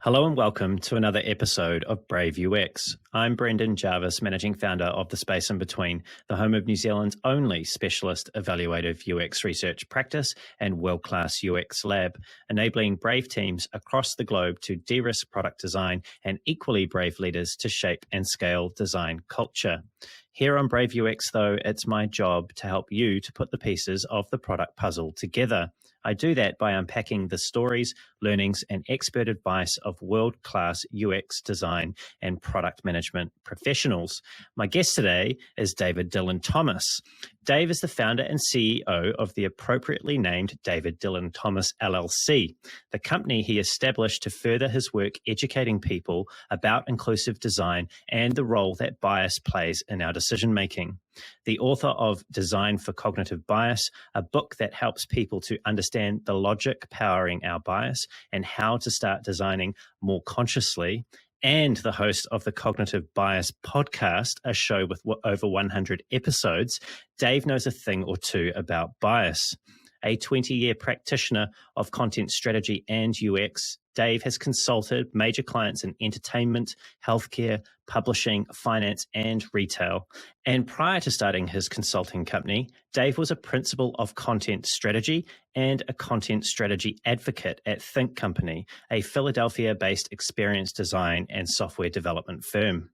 Hello and welcome to another episode of Brave UX. I'm Brendan Jarvis, Managing Founder of The Space in Between, the home of New Zealand's only specialist evaluative UX research practice and world-class UX lab, enabling brave teams across the globe to de-risk product design and equally brave leaders to shape and scale design culture. Here on Brave UX, though, it's my job to help you to put the pieces of the product puzzle together. I do that by unpacking the stories, learnings, and expert advice of world-class UX design and product management professionals. My guest today is David Dylan Thomas. Dave is the founder and CEO of the appropriately named David Dylan Thomas LLC, the company he established to further his work educating people about inclusive design and the role that bias plays in our decision-making. The author of Design for Cognitive Bias, a book that helps people to understand the logic powering our bias and how to start designing more consciously, and the host of the Cognitive Bias podcast, a show with over 100 episodes, Dave knows a thing or two about bias. A 20-year practitioner of content strategy and UX, Dave has consulted major clients in entertainment, healthcare, publishing, finance, and retail. And prior to starting his consulting company, Dave was a principal of content strategy and a content strategy advocate at Think Company, a Philadelphia-based experience design and software development firm.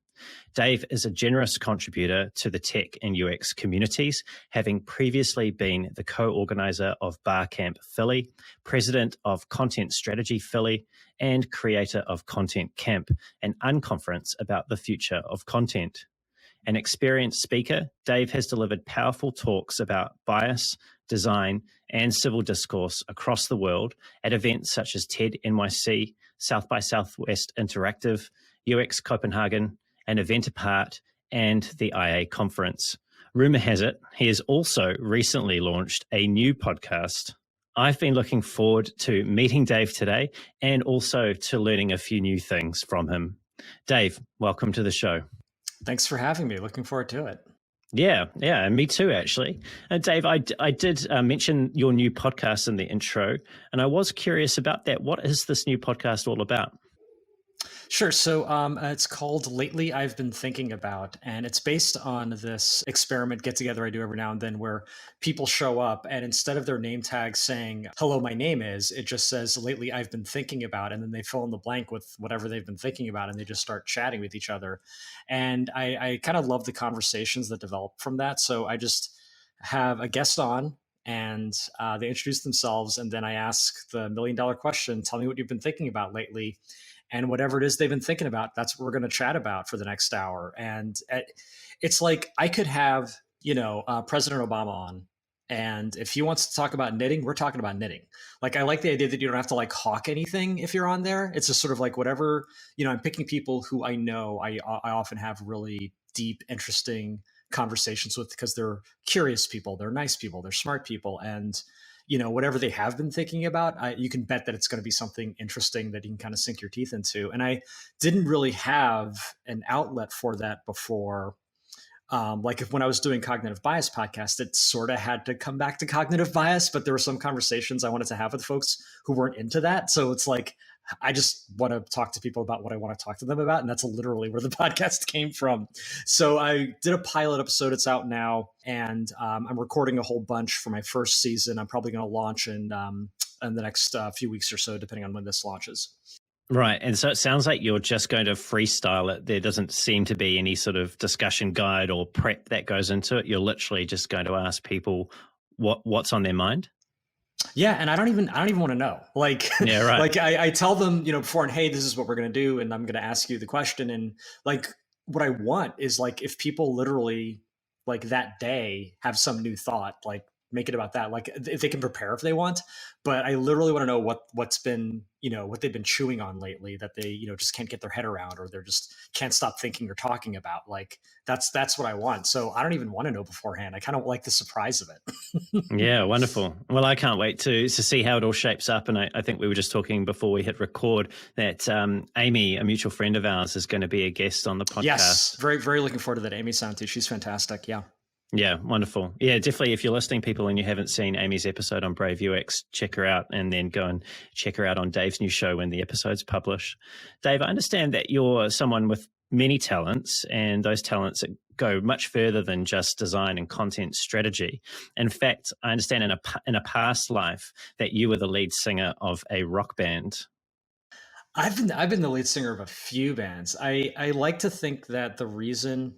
Dave is a generous contributor to the tech and UX communities, having previously been the co-organizer of Barcamp Philly, president of Content Strategy Philly, and creator of Content Camp, an unconference about the future of content. An experienced speaker, Dave has delivered powerful talks about bias, design, and civil discourse across the world at events such as TED NYC, South by Southwest Interactive, UX Copenhagen, an event apart, and the IA conference. Rumor has it, he has also recently launched a new podcast. I've been looking forward to meeting Dave today and also to learning a few new things from him. Dave, welcome to the show. Thanks for having me. Looking forward to it. Yeah, me too, actually. Dave, I did mention your new podcast in the intro, and I was curious about that. What is this new podcast all about? Sure. So it's called Lately I've Been Thinking About, and it's based on this experiment get together I do every now and then where people show up and instead of their name tag saying, hello, my name is, it just says, lately I've been thinking about, and then they fill in the blank with whatever they've been thinking about, and they just start chatting with each other. And I kind of love the conversations that develop from that. So I just have a guest on, and they introduce themselves, and then I ask the $1 million question, tell me what you've been thinking about lately. And whatever it is they've been thinking about, that's what we're going to chat about for the next hour. And it's like I could have, President Obama on. And if he wants to talk about knitting, we're talking about knitting. Like, I like the idea that you don't have to like hawk anything if you're on there. It's just sort of like whatever, I'm picking people who I know I often have really deep, interesting conversations with because they're curious people, they're nice people, they're smart people. And whatever they have been thinking about, you can bet that it's going to be something interesting that you can kind of sink your teeth into. And I didn't really have an outlet for that before. When I was doing Cognitive Bias podcast, it sort of had to come back to cognitive bias, but there were some conversations I wanted to have with folks who weren't into that. So it's like, I just want to talk to people about what I want to talk to them about. And that's literally where the podcast came from. So I did a pilot episode. It's out now. And I'm recording a whole bunch for my first season. I'm probably going to launch in the next few weeks or so, depending on when this launches. Right. And so it sounds like you're just going to freestyle it. There doesn't seem to be any sort of discussion guide or prep that goes into it. You're literally just going to ask people what's on their mind. Yeah. And I don't even want to know. Like, yeah, right. Like I tell them, before, and hey, this is what we're going to do. And I'm going to ask you the question. And like, what I want is like, if people literally like that day have some new thought, like make it about that. Like if they can prepare if they want, but I literally want to know what's been, what they've been chewing on lately that they, just can't get their head around, or they're just can't stop thinking or talking about. Like that's what I want. So I don't even want to know beforehand. I kind of like the surprise of it. Yeah, wonderful. Well, I can't wait to see how it all shapes up. And I think we were just talking before we hit record that Amy, a mutual friend of ours, is going to be a guest on the podcast. Yes, very, very looking forward to that. Amy Santi, she's fantastic. Yeah. Yeah, wonderful. Yeah, definitely. If you're listening, people, and you haven't seen Amy's episode on Brave UX, check her out, and then go and check her out on Dave's new show when the episodes publish. Dave, I understand that you're someone with many talents, and those talents go much further than just design and content strategy. In fact, I understand in a past life that you were the lead singer of a rock band. I've been the lead singer of a few bands. I like to think that the reason,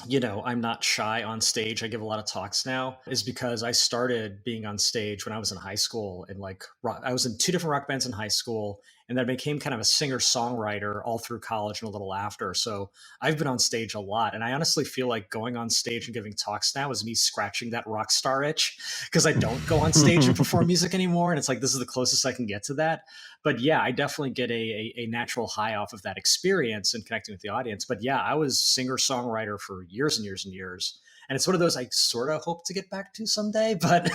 I'm not shy on stage, I give a lot of talks now, is because I started being on stage when I was in high school, and like I was in two different rock bands in high school, and then I became kind of a singer songwriter all through college and a little after. So I've been on stage a lot, and I honestly feel like going on stage and giving talks now is me scratching that rock star itch, because I don't go on stage and perform music anymore, and it's like this is the closest I can get to that. But yeah, I definitely get a natural high off of that experience and connecting with the audience. But yeah, I was singer songwriter for years and years and years, and it's one of those I sort of hope to get back to someday. But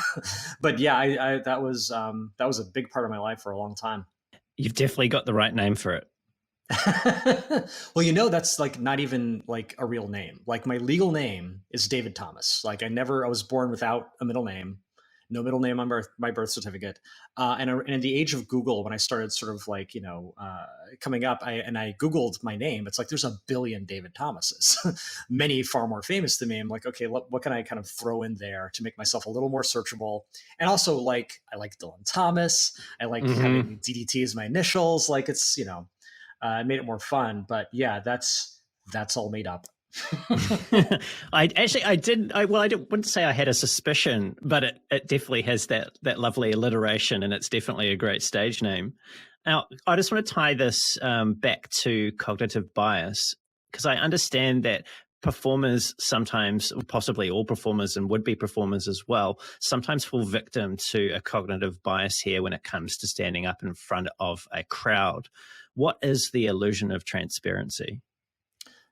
but yeah, that was a big part of my life for a long time. You've definitely got the right name for it. Well, that's like not even like a real name. Like my legal name is David Thomas. Like I was born without a middle name, no middle name on my birth certificate. And in the age of Google, when I started sort of like, coming up, I Googled my name. It's like, there's a billion David Thomases, many far more famous than me. I'm like, okay, what can I kind of throw in there to make myself a little more searchable? And also like, I like Dylan Thomas. I like having DDT as my initials. Like it's, it made it more fun. But yeah, that's all made up. I wouldn't say I had a suspicion, but it definitely has that lovely alliteration, and it's definitely a great stage name. Now, I just want to tie this back to cognitive bias, because I understand that performers sometimes, or possibly all performers and would-be performers as well, sometimes fall victim to a cognitive bias here when it comes to standing up in front of a crowd. What is the illusion of transparency?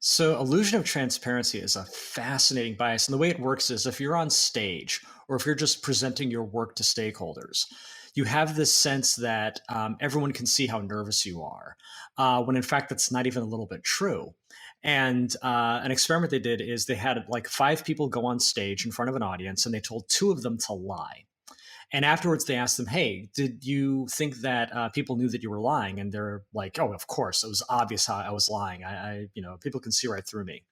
So, illusion of transparency is a fascinating bias. And the way it works is if you're on stage or if you're just presenting your work to stakeholders, you have this sense that everyone can see how nervous you are, when in fact, that's not even a little bit true. And an experiment they did is they had like 5 people go on stage in front of an audience, and they told 2 of them to lie. And afterwards, they asked them, "Hey, did you think that people knew that you were lying?" And they're like, "Oh, of course. It was obvious how I was lying. People can see right through me."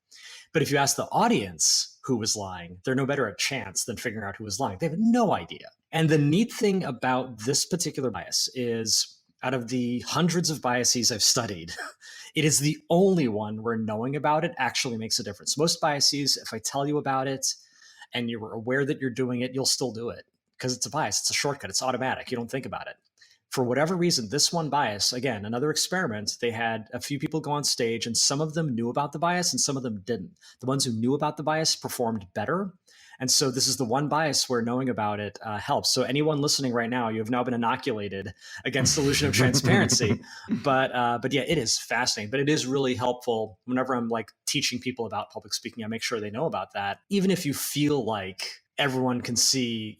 But if you ask the audience who was lying, they're no better at chance than figuring out who was lying. They have no idea. And the neat thing about this particular bias is, out of the hundreds of biases I've studied, it is the only one where knowing about it actually makes a difference. Most biases, if I tell you about it and you're aware that you're doing it, you'll still do it because it's a bias. It's a shortcut. It's automatic. You don't think about it. For whatever reason, this one bias, again, another experiment, they had a few people go on stage, and some of them knew about the bias and some of them didn't. The ones who knew about the bias performed better. And so this is the one bias where knowing about it helps. So anyone listening right now, you have now been inoculated against the illusion of transparency. But yeah, it is fascinating. But it is really helpful whenever I'm like teaching people about public speaking. I make sure they know about that. Even if you feel like everyone can see,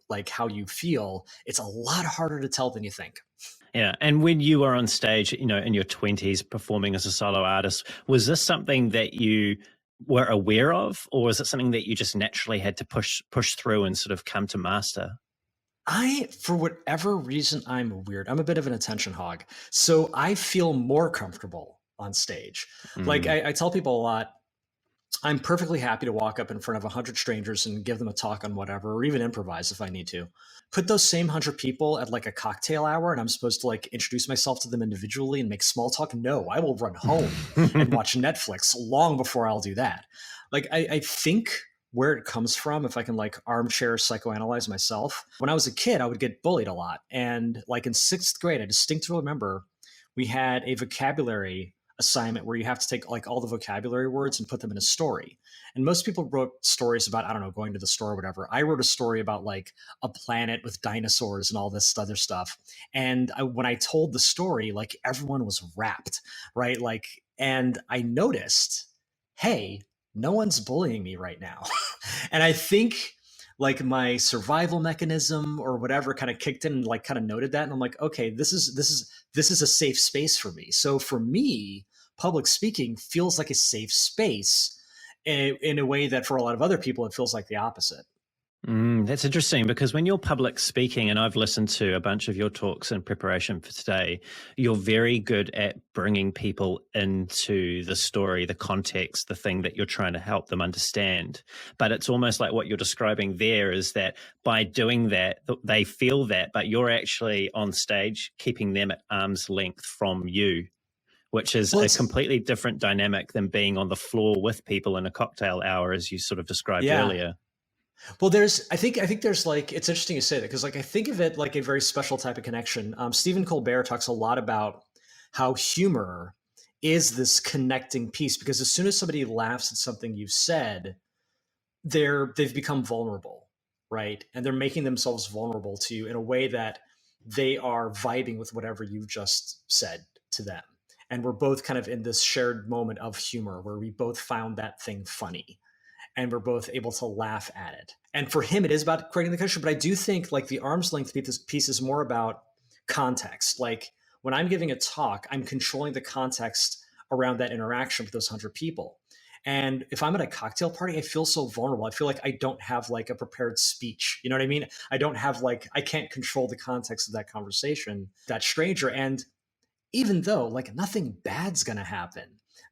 like how you feel, it's a lot harder to tell than you think. Yeah. And when you were on stage, in your 20s performing as a solo artist, was this something that you were aware of, or was it something that you just naturally had to push through and sort of come to master? For whatever reason, I'm weird. I'm a bit of an attention hog. So I feel more comfortable on stage. Like I tell people a lot, I'm perfectly happy to walk up in front of 100 strangers and give them a talk on whatever, or even improvise if I need to. Put those same 100 people at like a cocktail hour, and I'm supposed to like introduce myself to them individually and make small talk. No, I will run home and watch Netflix long before I'll do that. Like I think where it comes from, if I can like armchair psychoanalyze myself, when I was a kid, I would get bullied a lot. And like in 6th grade, I distinctly remember we had a vocabulary assignment where you have to take like all the vocabulary words and put them in a story. And most people wrote stories about, I don't know, going to the store or whatever. I wrote a story about like a planet with dinosaurs and all this other stuff. And when I told the story, like everyone was rapt, right? Like, and I noticed, hey, no one's bullying me right now. And I think like my survival mechanism or whatever kind of kicked in and like kind of noted that. And I'm like, okay, this is a safe space for me. So for me, public speaking feels like a safe space. in a way that for a lot of other people, it feels like the opposite. That's interesting, because when you're public speaking, and I've listened to a bunch of your talks in preparation for today, you're very good at bringing people into the story, the context, the thing that you're trying to help them understand. But it's almost like what you're describing there is that by doing that, they feel that, but you're actually on stage keeping them at arm's length from you, which is a completely different dynamic than being on the floor with people in a cocktail hour, as you sort of described earlier. Well, I think there's like, it's interesting you say that, because like I think of it like a very special type of connection. Stephen Colbert talks a lot about how humor is this connecting piece, because as soon as somebody laughs at something you've said, they've become vulnerable, right? And they're making themselves vulnerable to you in a way that they are vibing with whatever you've just said to them. And we're both kind of in this shared moment of humor where we both found that thing funny, and we're both able to laugh at it. And for him, it is about creating the connection. But I do think like the arm's length piece is more about context. Like when I'm giving a talk, I'm controlling the context around that interaction with those 100 people. And if I'm at a cocktail party, I feel so vulnerable. I feel like I don't have like a prepared speech. You know what I mean? I don't have like, I can't control the context of that conversation, that stranger. And even though like nothing bad's going to happen,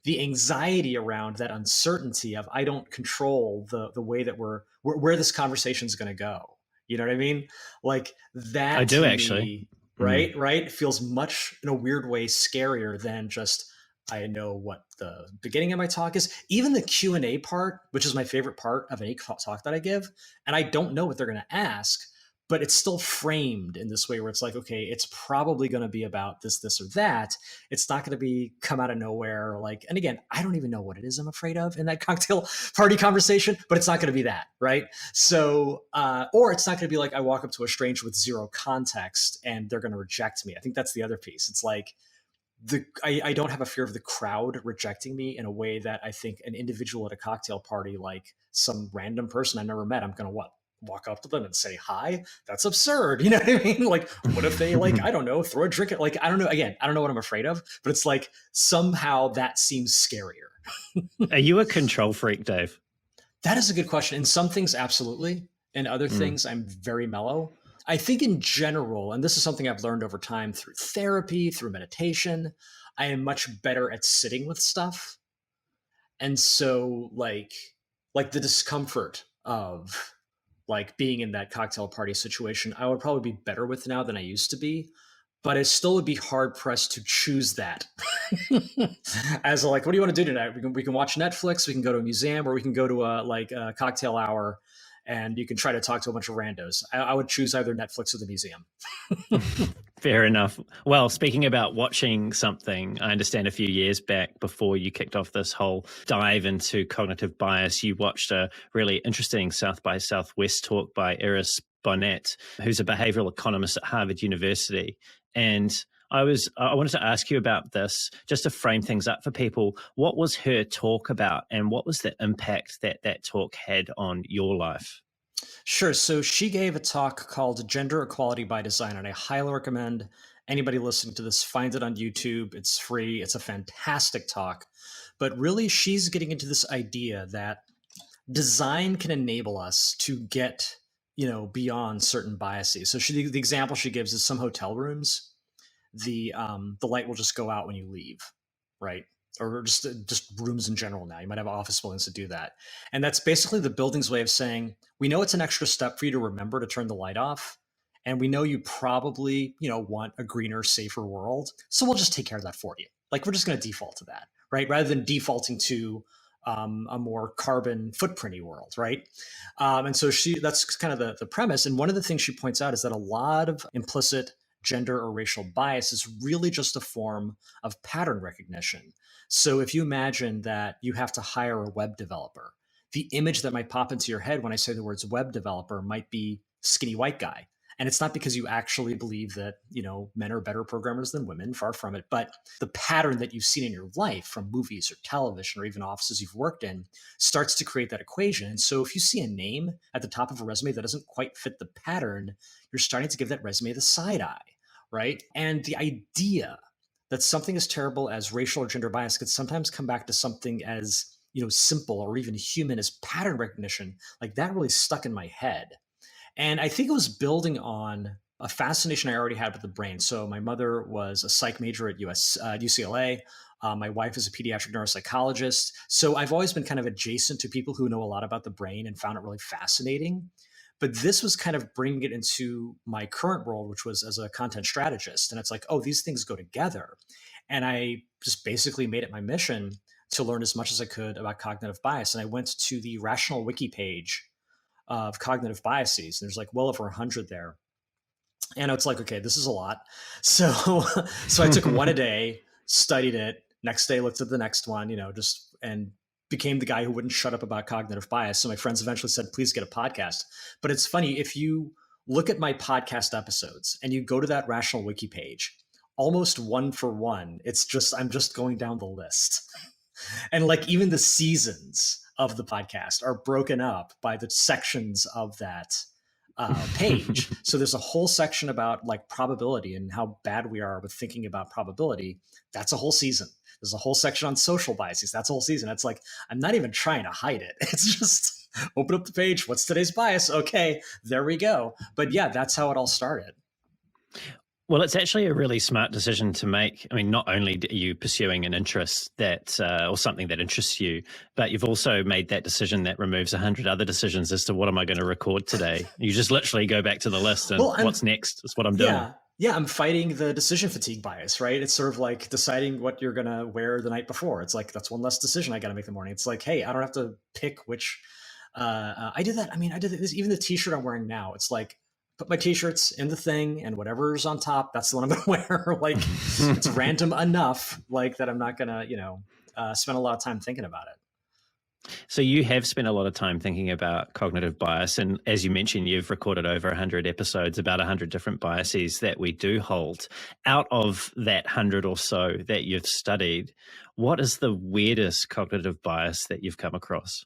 the anxiety around that uncertainty of I don't control the way that where this conversation is going to go. You know what I mean? Like that. I do actually. Right. Right. Feels much in a weird way scarier than just I know what the beginning of my talk is. Even the Q&A part, which is my favorite part of any talk that I give, and I don't know what they're going to ask, but it's still framed in this way where it's like, okay, it's probably going to be about this, this, or that. It's not going to be come out of nowhere. Like, and again, I don't even know what it is I'm afraid of in that cocktail party conversation, but it's not going to be that, right? So, or it's not going to be like I walk up to a stranger with zero context and they're going to reject me. I think that's the other piece. It's like, I don't have a fear of the crowd rejecting me in a way that I think an individual at a cocktail party, like some random person I never met, I'm going to walk up to them and say hi. That's absurd. You know what I mean? Like, what if they like, I don't know, throw a drink at, like, I don't know. Again, I don't know what I'm afraid of, but it's like somehow that seems scarier. Are you a control freak, Dave? That is a good question. In some things, absolutely. In other things, I'm very mellow. I think in general, and this is something I've learned over time through therapy, through meditation, I am much better at sitting with stuff. And so like the discomfort of like being in that cocktail party situation, I would probably be better with now than I used to be, but I still would be hard pressed to choose that. As a, like, what do you want to do tonight? We can watch Netflix, we can go to a museum, or we can go to a cocktail hour, and you can try to talk to a bunch of randos. I would choose either Netflix or the museum. Fair enough. Well, speaking about watching something, I understand a few years back, before you kicked off this whole dive into cognitive bias, you watched a really interesting South by Southwest talk by Iris Bohnet, who's a behavioral economist at Harvard University. And I wanted to ask you about this, just to frame things up for people. What was her talk about, and what was the impact that that talk had on your life? Sure. So she gave a talk called Gender Equality by Design, and I highly recommend anybody listening to this find it on YouTube. It's free. It's a fantastic talk. But really, she's getting into this idea that design can enable us to get, beyond certain biases. So the example she gives is some hotel rooms, the light will just go out when you leave, right? Or just rooms in general. Now you might have office buildings that do that, and that's basically the building's way of saying, we know it's an extra step for you to remember to turn the light off, and we know you probably want a greener, safer world, so we'll just take care of that for you. Like, we're just going to default to that, right? Rather than defaulting to a more carbon footprinty world, right? And so that's kind of the premise. And one of the things she points out is that a lot of implicit gender or racial bias is really just a form of pattern recognition. So if you imagine that you have to hire a web developer, the image that might pop into your head when I say the words web developer might be skinny white guy. And it's not because you actually believe that, men are better programmers than women, far from it. But the pattern that you've seen in your life from movies or television or even offices you've worked in starts to create that equation. And so if you see a name at the top of a resume that doesn't quite fit the pattern, you're starting to give that resume the side eye, right? And the idea that something as terrible as racial or gender bias could sometimes come back to something as simple or even human as pattern recognition, like that really stuck in my head. And I think it was building on a fascination I already had with the brain. So my mother was a psych major at UCLA. My wife is a pediatric neuropsychologist. So I've always been kind of adjacent to people who know a lot about the brain and found it really fascinating. But this was kind of bringing it into my current role, which was as a content strategist. And it's like, oh, these things go together. And I just basically made it my mission to learn as much as I could about cognitive bias. And I went to the Rational Wiki page of cognitive biases. And there's like well over 100 there. And it's like, okay, this is a lot. So, so I took one a day, studied it. Next day, looked at the next one, and became the guy who wouldn't shut up about cognitive bias. So my friends eventually said, please get a podcast. But it's funny, if you look at my podcast episodes and you go to that Rational Wiki page, almost one for one, I'm just going down the list. And like even the seasons of the podcast are broken up by the sections of that page. So there's a whole section about like probability and how bad we are with thinking about probability. That's a whole season. There's a whole section on social biases. That's a whole season. It's like, I'm not even trying to hide it. It's just open up the page. What's today's bias? Okay, there we go. But yeah, that's how it all started. Well, it's actually a really smart decision to make. I mean, not only are you pursuing an interest that, or something that interests you, but you've also made that decision that removes 100 other decisions as to what am I going to record today. You just literally go back to the list and what's next is what I'm doing. Yeah, I'm fighting the decision fatigue bias, right? It's sort of like deciding what you're going to wear the night before. It's like, that's one less decision I got to make in the morning. It's like, hey, I don't have to pick which, I did that. I mean, I did this, even the t-shirt I'm wearing now. It's like, put my t-shirts in the thing and whatever's on top, that's the one I'm going to wear. Like it's random enough, like that I'm not going to, spend a lot of time thinking about it. So you have spent a lot of time thinking about cognitive bias. And as you mentioned, you've recorded over 100 episodes, about 100 different biases that we do hold. Out of that 100 or so that you've studied, what is the weirdest cognitive bias that you've come across?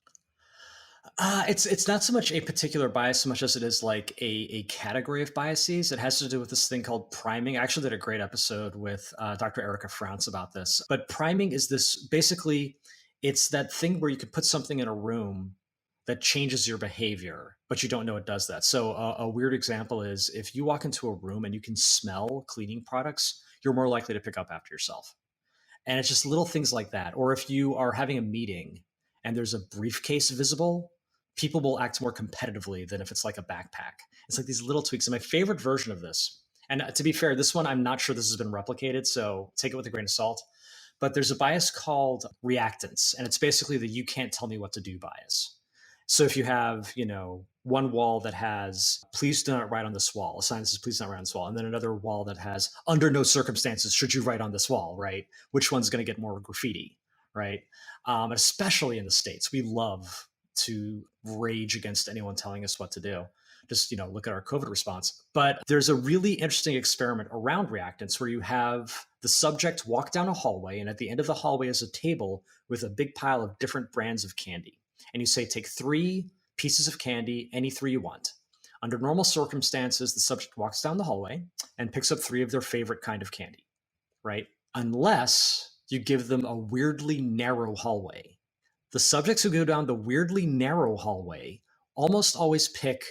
It's not so much a particular bias so much as it is like a category of biases. It has to do with this thing called priming. I actually did a great episode with Dr. Erica Frantz about this. But priming is this basically, it's that thing where you can put something in a room that changes your behavior, but you don't know it does that. So a weird example is if you walk into a room and you can smell cleaning products, you're more likely to pick up after yourself. And it's just little things like that. Or if you are having a meeting and there's a briefcase visible, people will act more competitively than if it's like a backpack. It's like these little tweaks. And my favorite version of this, and to be fair, this one, I'm not sure this has been replicated, so take it with a grain of salt. But there's a bias called reactance, and it's basically the you can't tell me what to do bias. So if you have, one wall that has please do not write on this wall, a sign that says please do not write on this wall, and then another wall that has under no circumstances should you write on this wall, right? Which one's going to get more graffiti, right? Especially in the States, we love to rage against anyone telling us what to do. Just, look at our COVID response. But there's a really interesting experiment around reactance where you have the subject walk down a hallway, and at the end of the hallway is a table with a big pile of different brands of candy. And you say, take 3 pieces of candy, any 3 you want. Under normal circumstances, the subject walks down the hallway and picks up 3 of their favorite kind of candy, right? Unless you give them a weirdly narrow hallway. The subjects who go down the weirdly narrow hallway almost always pick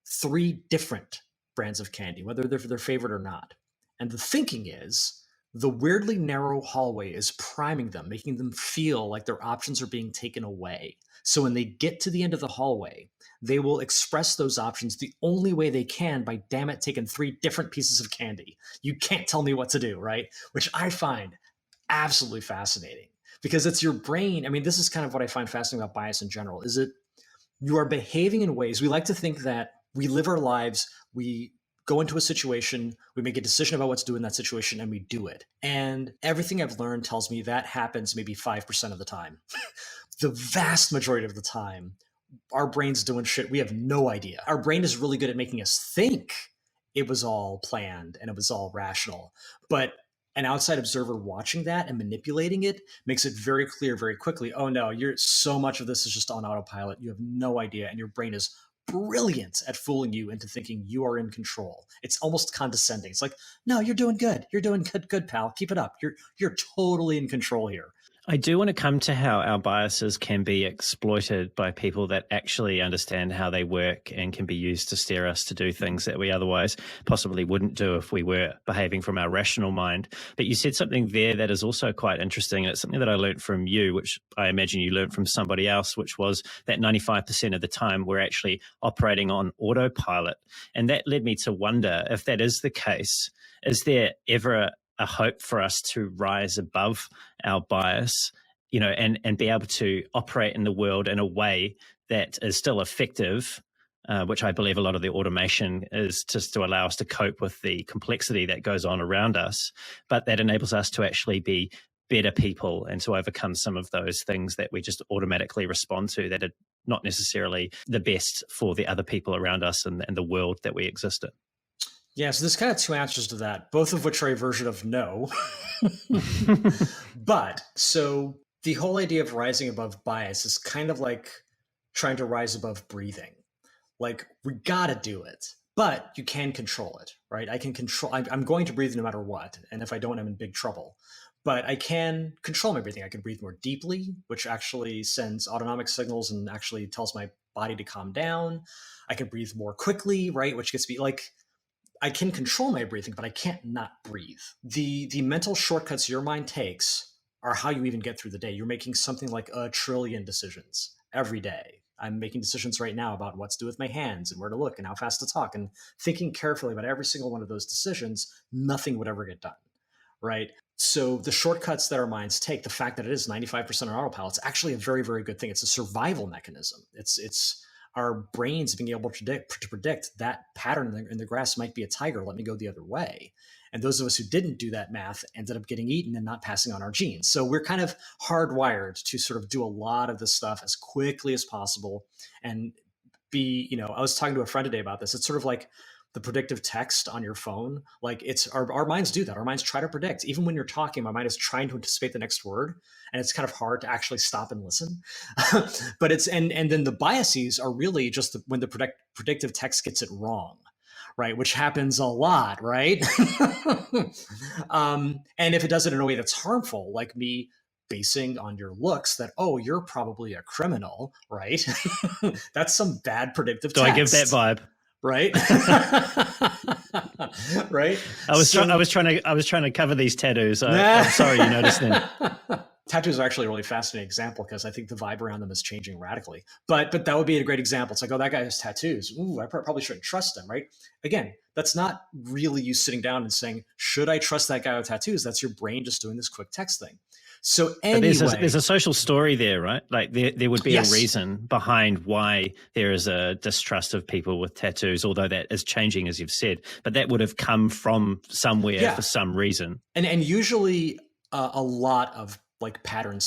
3 different brands of candy, whether they're their favorite or not. And the thinking is the weirdly narrow hallway is priming them, making them feel like their options are being taken away. So when they get to the end of the hallway, they will express those options the only way they can by, damn it, taking 3 different pieces of candy. You can't tell me what to do, right? Which I find absolutely fascinating. Because it's your brain. I mean, this is kind of what I find fascinating about bias in general, is it you are behaving in ways, we like to think that we live our lives, we go into a situation, we make a decision about what to do in that situation, and we do it. And everything I've learned tells me that happens maybe 5% of the time. The vast majority of the time, our brain's doing shit we have no idea. Our brain is really good at making us think it was all planned and it was all rational. But an outside observer watching that and manipulating it makes it very clear very quickly, oh no, so much of this is just on autopilot. You have no idea. And your brain is brilliant at fooling you into thinking you are in control. It's almost condescending. It's like, no, you're doing good. You're doing good, pal. Keep it up. You're totally in control here. I do want to come to how our biases can be exploited by people that actually understand how they work and can be used to steer us to do things that we otherwise possibly wouldn't do if we were behaving from our rational mind. But you said something there that is also quite interesting, and it's something that I learned from you, which I imagine you learned from somebody else, which was that 95% of the time we're actually operating on autopilot. And that led me to wonder, if that is the case, is there ever a hope for us to rise above our bias, and be able to operate in the world in a way that is still effective, which I believe a lot of the automation is just to allow us to cope with the complexity that goes on around us, but that enables us to actually be better people and to overcome some of those things that we just automatically respond to that are not necessarily the best for the other people around us and the world that we exist in. Yeah, so there's kind of two answers to that, both of which are a version of no. But so the whole idea of rising above bias is kind of like trying to rise above breathing. Like, we gotta do it, but you can control it, right? I'm going to breathe no matter what. And if I don't, I'm in big trouble. But I can control my breathing. I can breathe more deeply, which actually sends autonomic signals and actually tells my body to calm down. I can breathe more quickly, right? Which gets me like, I can control my breathing, but I can't not breathe. The mental shortcuts your mind takes are how you even get through the day. You're making something like 1 trillion decisions every day. I'm making decisions right now about what to do with my hands and where to look and how fast to talk, and thinking carefully about every single one of those decisions. Nothing would ever get done, right? So the shortcuts that our minds take, the fact that it is 95% on autopilot, it's actually a very, very good thing. It's a survival mechanism. It's our brains being able to predict that pattern in the grass might be a tiger. Let me go the other way. And those of us who didn't do that math ended up getting eaten and not passing on our genes. So we're kind of hardwired to sort of do a lot of this stuff as quickly as possible and be, I was talking to a friend today about this. It's sort of like the predictive text on your phone. Like, it's our minds do that. Our minds try to predict. Even when you're talking, my mind is trying to anticipate the next word, and it's kind of hard to actually stop and listen. But it's and then the biases are really just when the predictive text gets it wrong, right? Which happens a lot, right? And if it does it in a way that's harmful, like me basing on your looks that, oh, you're probably a criminal, right? That's some bad predictive text. Do I give that vibe? Right. Right. I was trying to cover these tattoos. I'm sorry you noticed them. Tattoos are actually a really fascinating example because I think the vibe around them is changing radically. But that would be a great example. It's like, oh, that guy has tattoos. Ooh, I probably shouldn't trust him, right? Again, that's not really you sitting down and saying, should I trust that guy with tattoos? That's your brain just doing this quick text thing. So anyway, there's a social story there, right? Like there would be a reason behind why there is a distrust of people with tattoos, although that is changing, as you've said. But that would have come from somewhere for some reason. And usually a lot of like pattern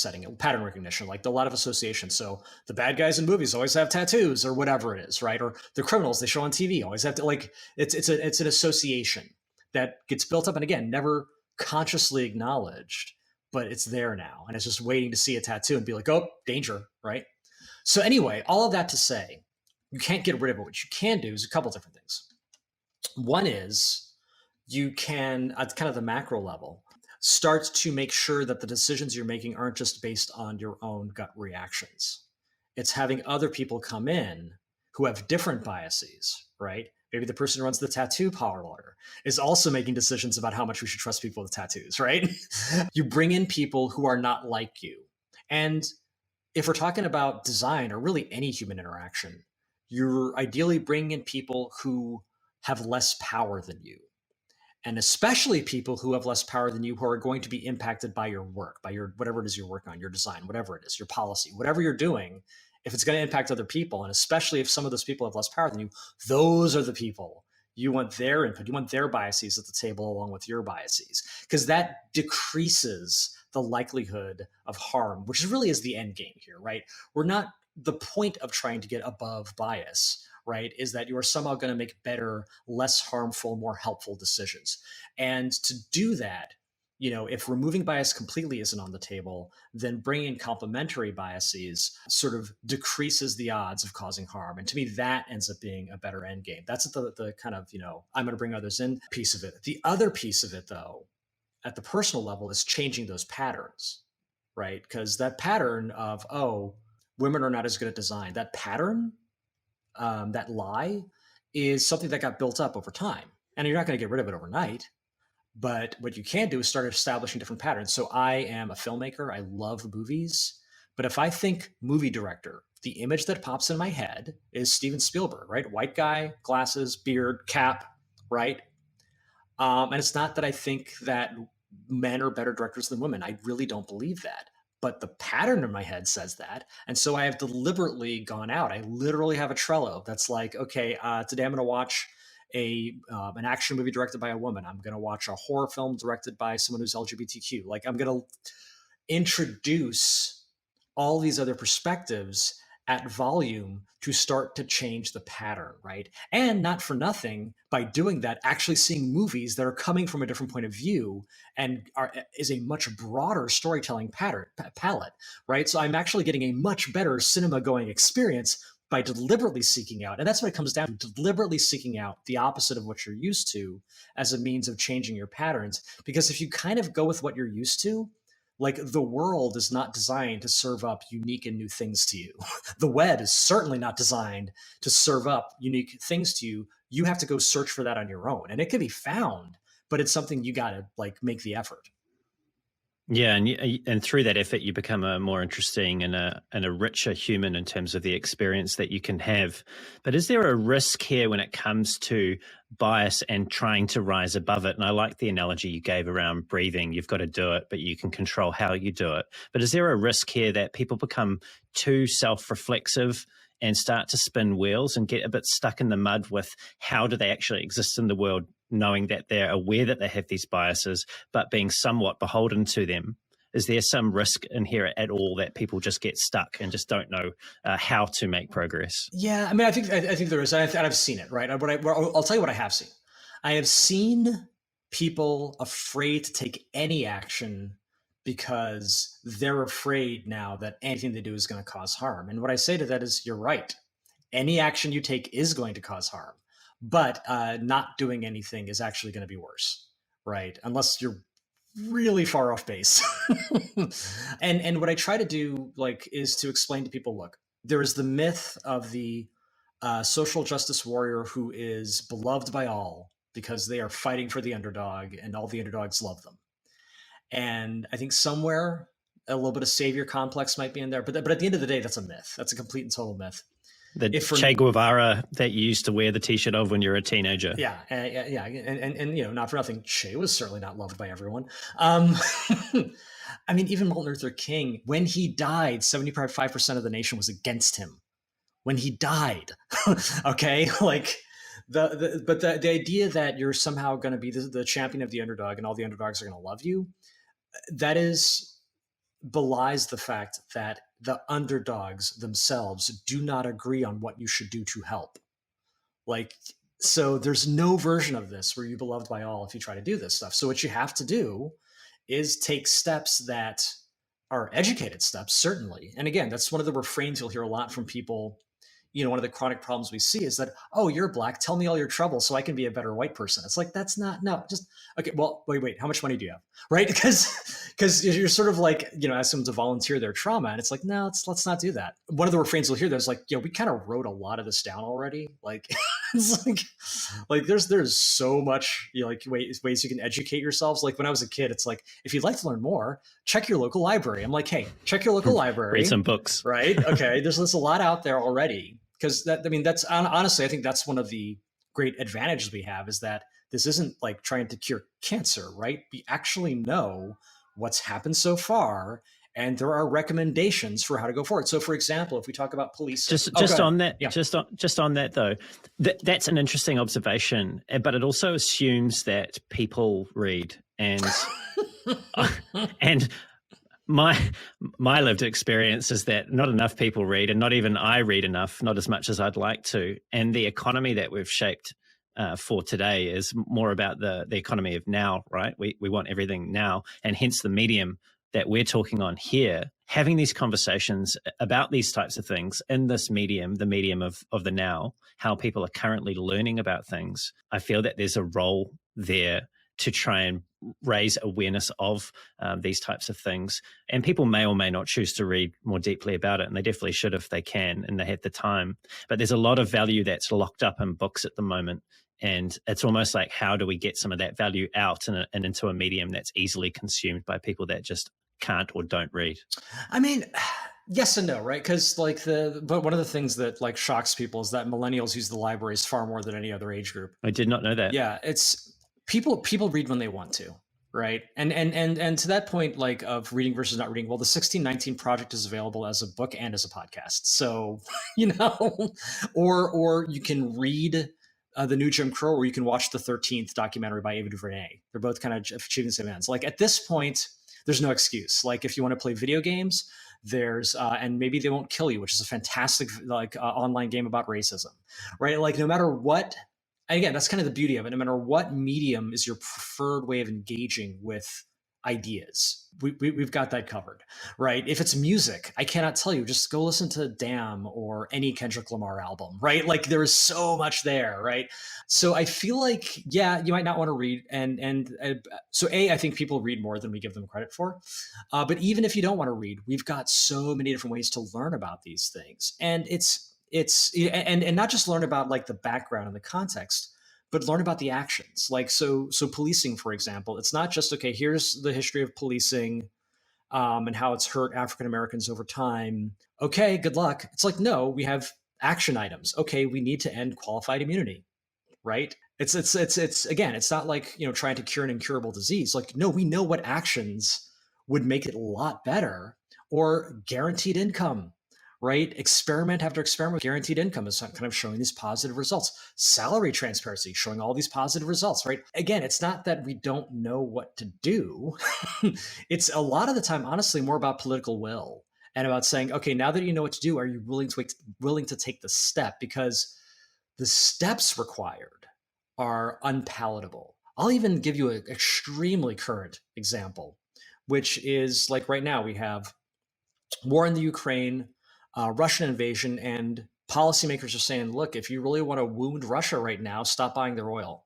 recognition, like a lot of association. So the bad guys in movies always have tattoos or whatever it is, right? Or the criminals they show on TV always have to, like, it's an association that gets built up and, again, never consciously acknowledged, but it's there now. And it's just waiting to see a tattoo and be like, oh, danger, right? So anyway, all of that to say, you can't get rid of it. What you can do is a couple different things. One is you can, at kind of the macro level, start to make sure that the decisions you're making aren't just based on your own gut reactions. It's having other people come in who have different biases, right? Maybe the person who runs the tattoo parlor is also making decisions about how much we should trust people with tattoos, right? You bring in people who are not like you. And if we're talking about design or really any human interaction, you're ideally bringing in people who have less power than you. And especially people who have less power than you, who are going to be impacted by your work, by your whatever it is you're working on, your design, whatever it is, your policy, whatever you're doing. If it's going to impact other people, and especially if some of those people have less power than you, those are the people you want their input. You want their biases at the table along with your biases, because that decreases the likelihood of harm, which really is the end game here, right? We're not, the point of trying to get above bias, right, is that you are somehow going to make better, less harmful, more helpful decisions. And to do that, if removing bias completely isn't on the table, then bringing in complementary biases sort of decreases the odds of causing harm. And to me, that ends up being a better end game. That's the kind of, I'm going to bring others in piece of it. The other piece of it, though, at the personal level, is changing those patterns. right? Because that pattern of, oh, women are not as good at design, that pattern, that lie is something that got built up over time. And you're not going to get rid of it overnight. But what you can do is start establishing different patterns. So I am a filmmaker. I love movies. But if I think movie director, the image that pops in my head is Steven Spielberg, right? White guy, glasses, beard, cap, right? And it's not that I think that men are better directors than women. I really don't believe that. But the pattern in my head says that. And so I have deliberately gone out. I literally have a Trello that's like, okay, today I'm going to watch an action movie directed by a woman. I'm going to watch a horror film directed by someone who's LGBTQ. Like, I'm going to introduce all these other perspectives at volume to start to change the pattern, right? And not for nothing, by doing that, actually seeing movies that are coming from a different point of view and is a much broader storytelling palette, right? So I'm actually getting a much better cinema going experience by deliberately seeking out. And that's what it comes down to, deliberately seeking out the opposite of what you're used to as a means of changing your patterns. Because if you kind of go with what you're used to, like, the world is not designed to serve up unique and new things to you. The web is certainly not designed to serve up unique things to you. You have to go search for that on your own. And it can be found, but it's something you got to like make the effort. Yeah, and through that effort, you become a more interesting and a richer human in terms of the experience that you can have. But is there a risk here when it comes to bias and trying to rise above it? And I like the analogy you gave around breathing. You've got to do it, but you can control how you do it. But is there a risk here that people become too self-reflexive and start to spin wheels and get a bit stuck in the mud with how do they actually exist in the world, knowing that they're aware that they have these biases, but being somewhat beholden to them? Is there some risk in here at all that people just get stuck and just don't know how to make progress? Yeah, I mean, I think there is, and I've seen it, right? I'll tell you what I have seen. I have seen people afraid to take any action because they're afraid now that anything they do is going to cause harm. And what I say to that is, you're right. Any action you take is going to cause harm, but not doing anything is actually going to be worse, right? Unless you're really far off base. and what I try to do, like, is to explain to people, look, there is the myth of the social justice warrior who is beloved by all because they are fighting for the underdog and all the underdogs love them. And I think somewhere a little bit of savior complex might be in there, but at the end of the day, that's a myth. That's a complete and total myth. The Che Guevara that you used to wear the T-shirt of when you were a teenager. Yeah, and you know, not for nothing, Che was certainly not loved by everyone. I mean, even Martin Luther King, when he died, 75% of the nation was against him. When he died, okay, like the idea that you're somehow going to be the champion of the underdog and all the underdogs are going to love you, that is belies the fact that the underdogs themselves do not agree on what you should do to help. Like, so there's no version of this where you're beloved by all if you try to do this stuff. So what you have to do is take steps that are educated steps, certainly. And again, that's one of the refrains you'll hear a lot from people. You know, one of the chronic problems we see is that, oh, you're Black, tell me all your trouble so I can be a better white person. It's like, that's not, no, just, okay, well, wait, how much money do you have? Right? Because you're sort of like, you know, ask them to volunteer their trauma. And it's like, no, let's not do that. One of the refrains you'll hear that's like, we kind of wrote a lot of this down already. Like, it's like there's so much, you know, like ways you can educate yourselves. Like when I was a kid, it's like, if you'd like to learn more, check your local library. I'm like, hey, check your local library. Read some books. Right? Okay. There's a lot out there already. Because that's honestly, I think that's one of the great advantages we have, is that this isn't like trying to cure cancer, right? We actually know what's happened so far, and there are recommendations for how to go forward. So, for example, if we talk about police, just on that, yeah. just on that though, that's an interesting observation, but it also assumes that people read and and. My lived experience is that not enough people read, and not even I read enough, not as much as I'd like to. And the economy that we've shaped for today is more about the economy of now, right? We want everything now, and hence the medium that we're talking on here, having these conversations about these types of things in this medium, the medium of the now, how people are currently learning about things. I feel that there's a role there to try and raise awareness of these types of things. And people may or may not choose to read more deeply about it, and they definitely should if they can and they have the time. But there's a lot of value that's locked up in books at the moment. And it's almost like, how do we get some of that value out and into a medium that's easily consumed by people that just can't or don't read? I mean, yes and no, right? Because but one of the things that like shocks people is that millennials use the libraries far more than any other age group. I did not know that. Yeah, it's people read when they want to, right? And to that point, like of reading versus not reading, well, the 1619 Project is available as a book and as a podcast. So, or you can read the new Jim Crow, or you can watch the 13th documentary by Ava DuVernay. They're both kind of achieving the same ends. Like at this point, there's no excuse. Like if you want to play video games, there's and maybe they won't kill you, which is a fantastic online game about racism, right? Like no matter what. Again, that's kind of the beauty of it. No matter what medium is your preferred way of engaging with ideas, we've got that covered, right? If it's music, I cannot tell you, just go listen to Damn or any Kendrick Lamar album, right? Like there is so much there, right? So I feel like, yeah, you might not want to read. So I think people read more than we give them credit for. But even if you don't want to read, we've got so many different ways to learn about these things. And it's not just learn about like the background and the context, but learn about the actions. Like so policing, for example, it's not just, okay, here's the history of policing and how it's hurt African Americans over time. Okay, good luck. It's like, no, we have action items. Okay, we need to end qualified immunity, right? It's again, it's not like, trying to cure an incurable disease. Like, no, we know what actions would make it a lot better, or guaranteed income. Right? Experiment after experiment with guaranteed income is kind of showing these positive results. Salary transparency, showing all these positive results, right? Again, it's not that we don't know what to do. It's a lot of the time, honestly, more about political will and about saying, okay, now that you know what to do, are you willing to take the step? Because the steps required are unpalatable. I'll even give you an extremely current example, which is like right now we have war in the Ukraine, Russian invasion, and policymakers are saying, look, if you really want to wound Russia right now, stop buying their oil.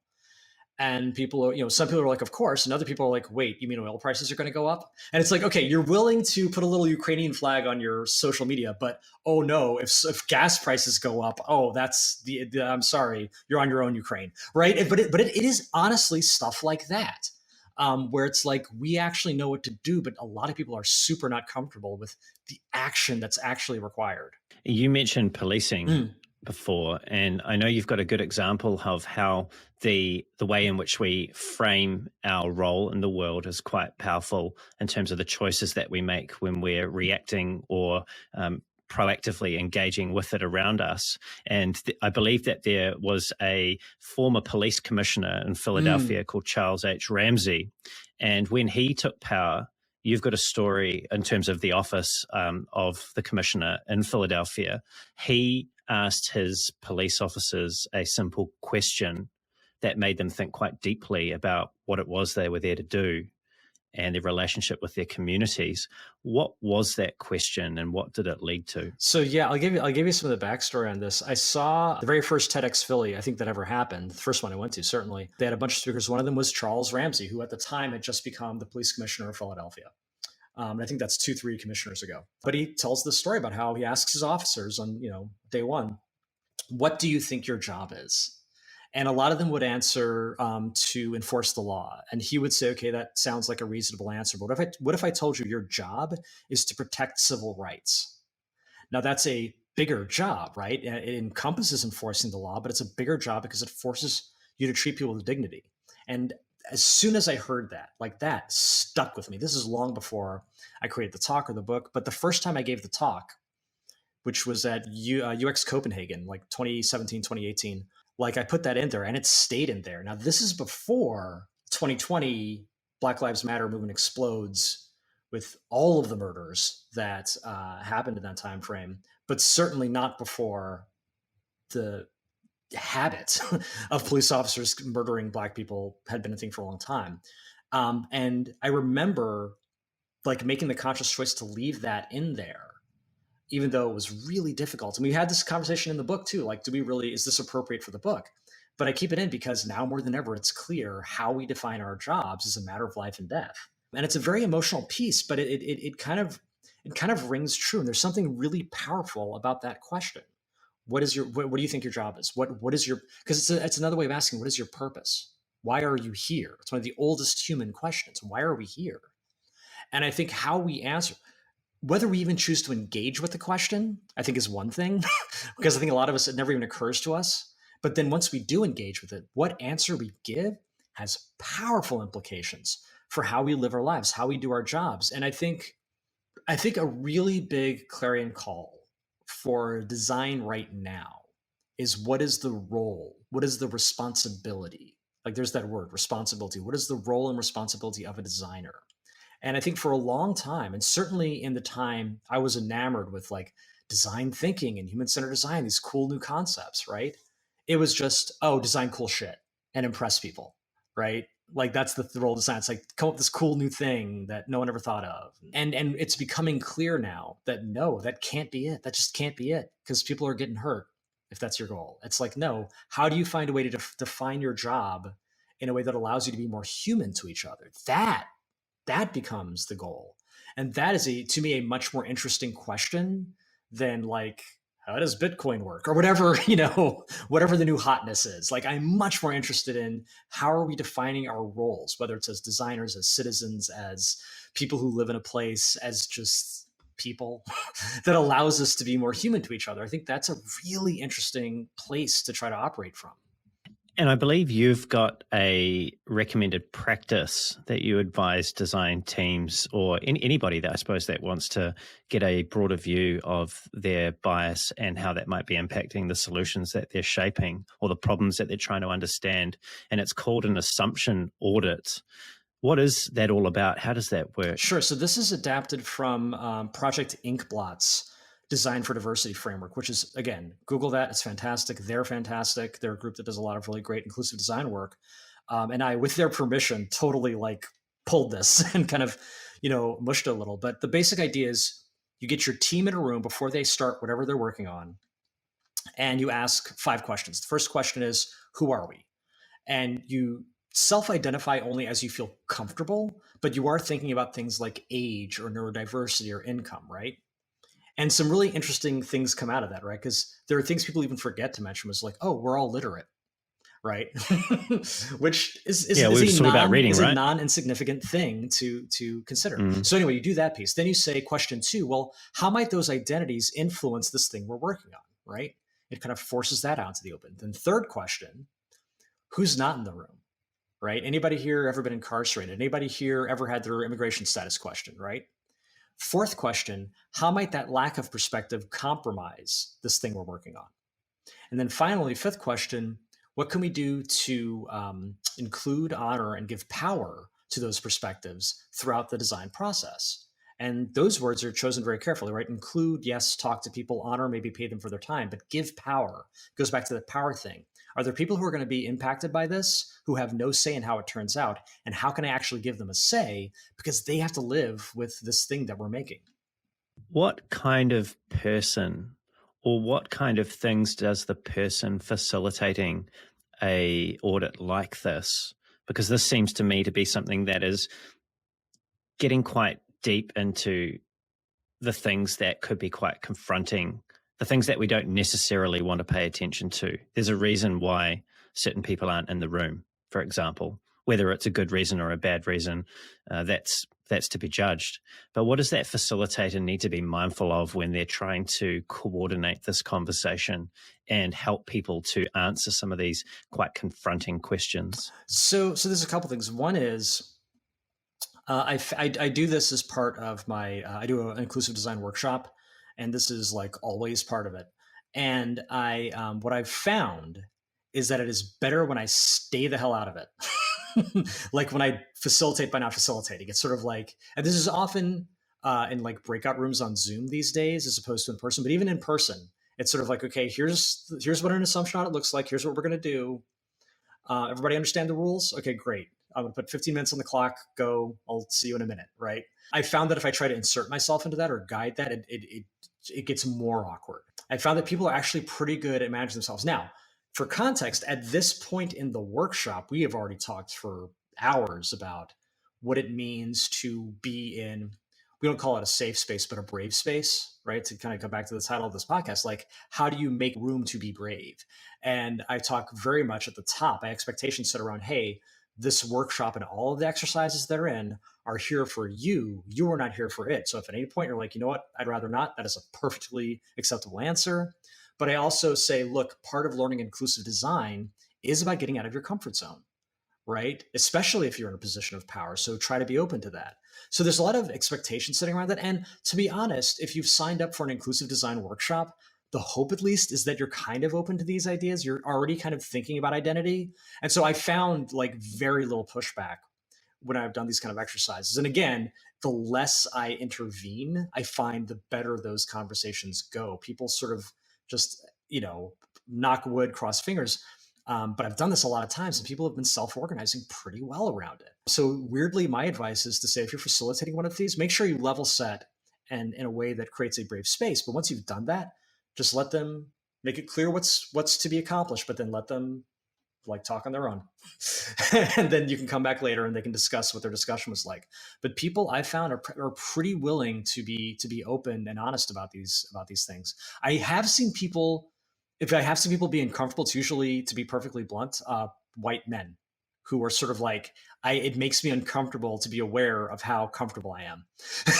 And people are, some people are like, of course. And other people are like, wait, you mean oil prices are going to go up? And it's like, okay, you're willing to put a little Ukrainian flag on your social media, but oh no, if gas prices go up, oh, that's I'm sorry, you're on your own, Ukraine, right? But it is honestly stuff like that. Where it's like, we actually know what to do, but a lot of people are super not comfortable with the action that's actually required. You mentioned policing before, and I know you've got a good example of how the way in which we frame our role in the world is quite powerful in terms of the choices that we make when we're reacting or proactively engaging with it around us. And I believe that there was a former police commissioner in Philadelphia called Charles H. Ramsey. And when he took power, you've got a story in terms of the office of the commissioner in Philadelphia. He asked his police officers a simple question that made them think quite deeply about what it was they were there to do and their relationship with their communities. What was that question and what did it lead to? So yeah, I'll give you some of the backstory on this. I saw the very first TEDx Philly, I think that ever happened, the first one I went to, certainly. They had a bunch of speakers. One of them was Charles Ramsey, who at the time had just become the police commissioner of Philadelphia. I think that's 2-3 commissioners ago. But he tells this story about how he asks his officers on, day one, what do you think your job is? And a lot of them would answer to enforce the law. And he would say, okay, that sounds like a reasonable answer. But what if I told you your job is to protect civil rights? Now, that's a bigger job, right? It encompasses enforcing the law, but it's a bigger job because it forces you to treat people with dignity. And as soon as I heard that, like that stuck with me. This is long before I created the talk or the book. But the first time I gave the talk, which was at UX Copenhagen, like 2017, 2018, like I put that in there and it stayed in there. Now, this is before 2020 Black Lives Matter movement explodes with all of the murders that happened in that time frame, but certainly not before the habit of police officers murdering Black people had been a thing for a long time. And I remember like making the conscious choice to leave that in there, even though it was really difficult. And we had this conversation in the book too, like, is this appropriate for the book? But I keep it in because now more than ever, it's clear how we define our jobs is a matter of life and death. And it's a very emotional piece, but it kind of rings true. And there's something really powerful about that question. What do you think your job is? What is your, because it's another way of asking, what is your purpose? Why are you here? It's one of the oldest human questions. Why are we here? And I think how we answer, whether we even choose to engage with the question, I think is one thing, because I think a lot of us, it never even occurs to us. But then once we do engage with it, what answer we give has powerful implications for how we live our lives, how we do our jobs. And I think a really big clarion call for design right now is, what is the role? What is the responsibility? Like, there's that word, responsibility. What is the role and responsibility of a designer? And I think for a long time, and certainly in the time I was enamored with like design thinking and human-centered design, these cool new concepts, right? It was just, oh, design cool shit and impress people, right? Like, that's the role of design. It's like, come up with this cool new thing that no one ever thought of. And it's becoming clear now that no, that can't be it. That just can't be it, because people are getting hurt if that's your goal. It's like, no, how do you find a way to define your job in a way that allows you to be more human to each other? That becomes the goal. And that is, to me, a much more interesting question than like, how does Bitcoin work, or whatever, whatever the new hotness is. Like, I'm much more interested in how are we defining our roles, whether it's as designers, as citizens, as people who live in a place, as just people that allows us to be more human to each other. I think that's a really interesting place to try to operate from. And I believe you've got a recommended practice that you advise design teams or anybody that I suppose that wants to get a broader view of their bias and how that might be impacting the solutions that they're shaping or the problems that they're trying to understand. And it's called an assumption audit. What is that all about? How does that work? Sure. So this is adapted from Project Inkblot's Design for Diversity framework, which is, again, Google that. It's fantastic. They're fantastic. They're a group that does a lot of really great inclusive design work. And I, with their permission, totally like pulled this and kind of, mushed it a little. But the basic idea is you get your team in a room before they start whatever they're working on, and you ask 5 questions. The first question is, who are we? And you self-identify only as you feel comfortable, but you are thinking about things like age or neurodiversity or income, right? And some really interesting things come out of that, right? Because there are things people even forget to mention, was like, oh, we're all literate, right? Which is a non-insignificant thing to consider. Mm. So anyway, you do that piece. Then you say question 2, well, how might those identities influence this thing we're working on, right? It kind of forces that out to the open. Then third question, who's not in the room, right? Anybody here ever been incarcerated? Anybody here ever had their immigration status questioned, right? Fourth question, how might that lack of perspective compromise this thing we're working on? And then finally, fifth question, what can we do to include, honor, and give power to those perspectives throughout the design process? And those words are chosen very carefully, right? Include, yes, talk to people, honor, maybe pay them for their time, but give power. It goes back to the power thing. Are there people who are going to be impacted by this who have no say in how it turns out? And how can I actually give them a say? Because they have to live with this thing that we're making. What kind of person or what kind of things does the person facilitating a audit like this? Because this seems to me to be something that is getting quite deep into the things that could be quite confronting, the things that we don't necessarily want to pay attention to. There's a reason why certain people aren't in the room, for example, whether it's a good reason or a bad reason, that's to be judged. But what does that facilitator need to be mindful of when they're trying to coordinate this conversation and help people to answer some of these quite confronting questions? So there's a couple things. One is, I do this as part of my, I do an inclusive design workshop, and this is like always part of it. And what I've found is that it is better when I stay the hell out of it. Like when I facilitate by not facilitating. It's sort of like, and this is often in like breakout rooms on Zoom these days, as opposed to in person, but even in person, it's sort of like, okay, here's what an assumption audit looks like. Here's what we're going to do. Everybody understand the rules? Okay, great. I'm going to put 15 minutes on the clock. Go. I'll see you in a minute. Right. I found that if I try to insert myself into that or guide that, it gets more awkward. I found that people are actually pretty good at managing themselves. Now, For context, at this point in the workshop, we have already talked for hours about what it means to be in, we don't call it a safe space, but a brave space, right? To kind of come back to the title of this podcast, like, how do you make room to be brave? And I talk very much at the top, my expectations set around, hey, this workshop and all of the exercises that are in are here for you. You are not here for it. So if at any point you're like, you know what, I'd rather not, that is a perfectly acceptable answer. But I also say, look, part of learning inclusive design is about getting out of your comfort zone, right? Especially if you're in a position of power. So try to be open to that. So there's a lot of expectation setting around that. And to be honest, if you've signed up for an inclusive design workshop, the hope at least is that you're kind of open to these ideas. You're already kind of thinking about identity. And so I found like very little pushback when I've done these kind of exercises. And again, the less I intervene, I find the better those conversations go. People sort of just, knock wood, cross fingers. But I've done this a lot of times and people have been self-organizing pretty well around it. So weirdly, my advice is to say, if you're facilitating one of these, make sure you level set and in a way that creates a brave space. But once you've done that, just let them make it clear what's to be accomplished, but then let them like talk on their own. And then you can come back later and they can discuss what their discussion was like. But people I found are pretty willing to be open and honest about these things. I have seen people be uncomfortable, it's usually, to be perfectly blunt, white men who are sort of like, it makes me uncomfortable to be aware of how comfortable I am.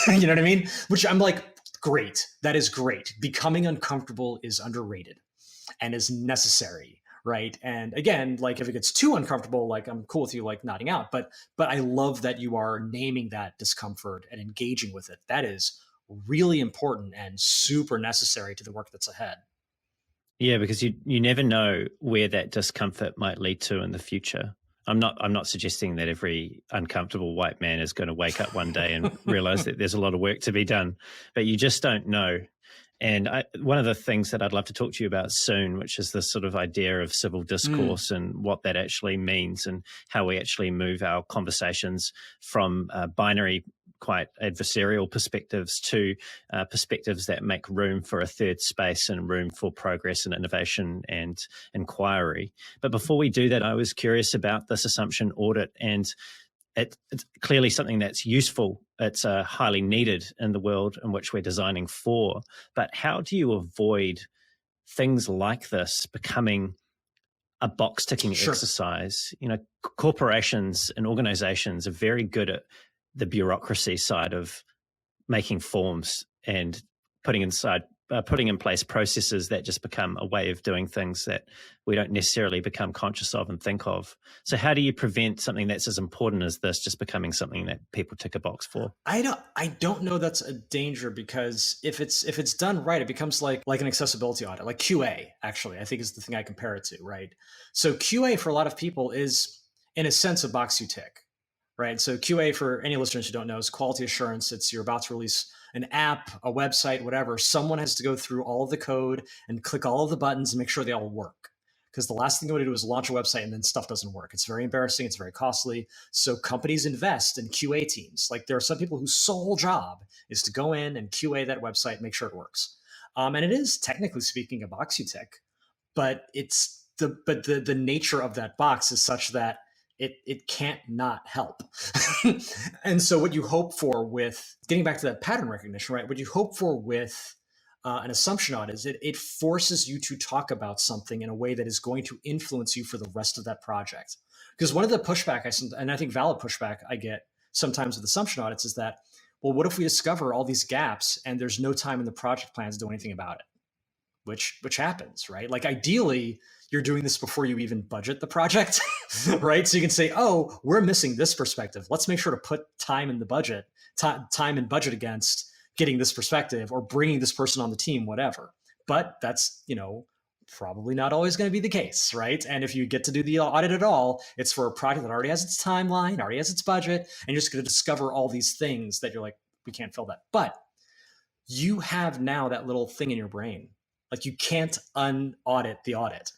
You know what I mean? Which I'm like, great. That is great. Becoming uncomfortable is underrated and is necessary, right? And again, like if it gets too uncomfortable, like I'm cool with you like nodding out, but I love that you are naming that discomfort and engaging with it. That is really important and super necessary to the work that's ahead. Yeah, because you never know where that discomfort might lead to in the future. I'm not suggesting that every uncomfortable white man is going to wake up one day and realize that there's a lot of work to be done, but you just don't know. And one of the things that I'd love to talk to you about soon, which is this sort of idea of civil discourse and what that actually means and how we actually move our conversations from binary, quite adversarial perspectives to perspectives that make room for a third space and room for progress and innovation and inquiry. But before we do that, I was curious about this assumption audit, and it's clearly something that's useful. It's highly needed in the world in which we're designing for. But how do you avoid things like this becoming a box ticking exercise? Corporations and organizations are very good at the bureaucracy side of making forms and putting in place processes that just become a way of doing things that we don't necessarily become conscious of and think of. So how do you prevent something that's as important as this just becoming something that people tick a box for? I don't know that's a danger, because if it's done right, it becomes like an accessibility audit, like QA, actually, I think is the thing I compare it to, right? So QA for a lot of people is, in a sense, a box you tick, right? So QA, for any listeners who don't know, is quality assurance. It's, you're about to release an app, a website, whatever. Someone has to go through all of the code and click all of the buttons and make sure they all work. Because the last thing you want to do is launch a website and then stuff doesn't work. It's very embarrassing. It's very costly. So companies invest in QA teams. Like there are some people whose sole job is to go in and QA that website, make sure it works. And it is, technically speaking, a box you tick, but the nature of that box is such that it can't not help. And so what you hope for, with getting back to that pattern recognition, right? What you hope for with an assumption audit is it forces you to talk about something in a way that is going to influence you for the rest of that project. Because one of the pushback and I think valid pushback I get sometimes with assumption audits is that, well, what if we discover all these gaps and there's no time in the project plan to do anything about it? Which happens, right? Like ideally, you're doing this before you even budget the project, right? So you can say, oh, we're missing this perspective. Let's make sure to put time in the budget, time and budget against getting this perspective or bringing this person on the team, whatever. But that's, probably not always going to be the case, right? And if you get to do the audit at all, it's for a project that already has its timeline, already has its budget, and you're just going to discover all these things that you're like, we can't fill that. But you have now that little thing in your brain. Like you can't un-audit the audit.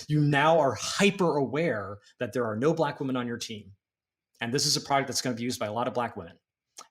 You now are hyper aware that there are no Black women on your team. And this is a product that's going to be used by a lot of Black women.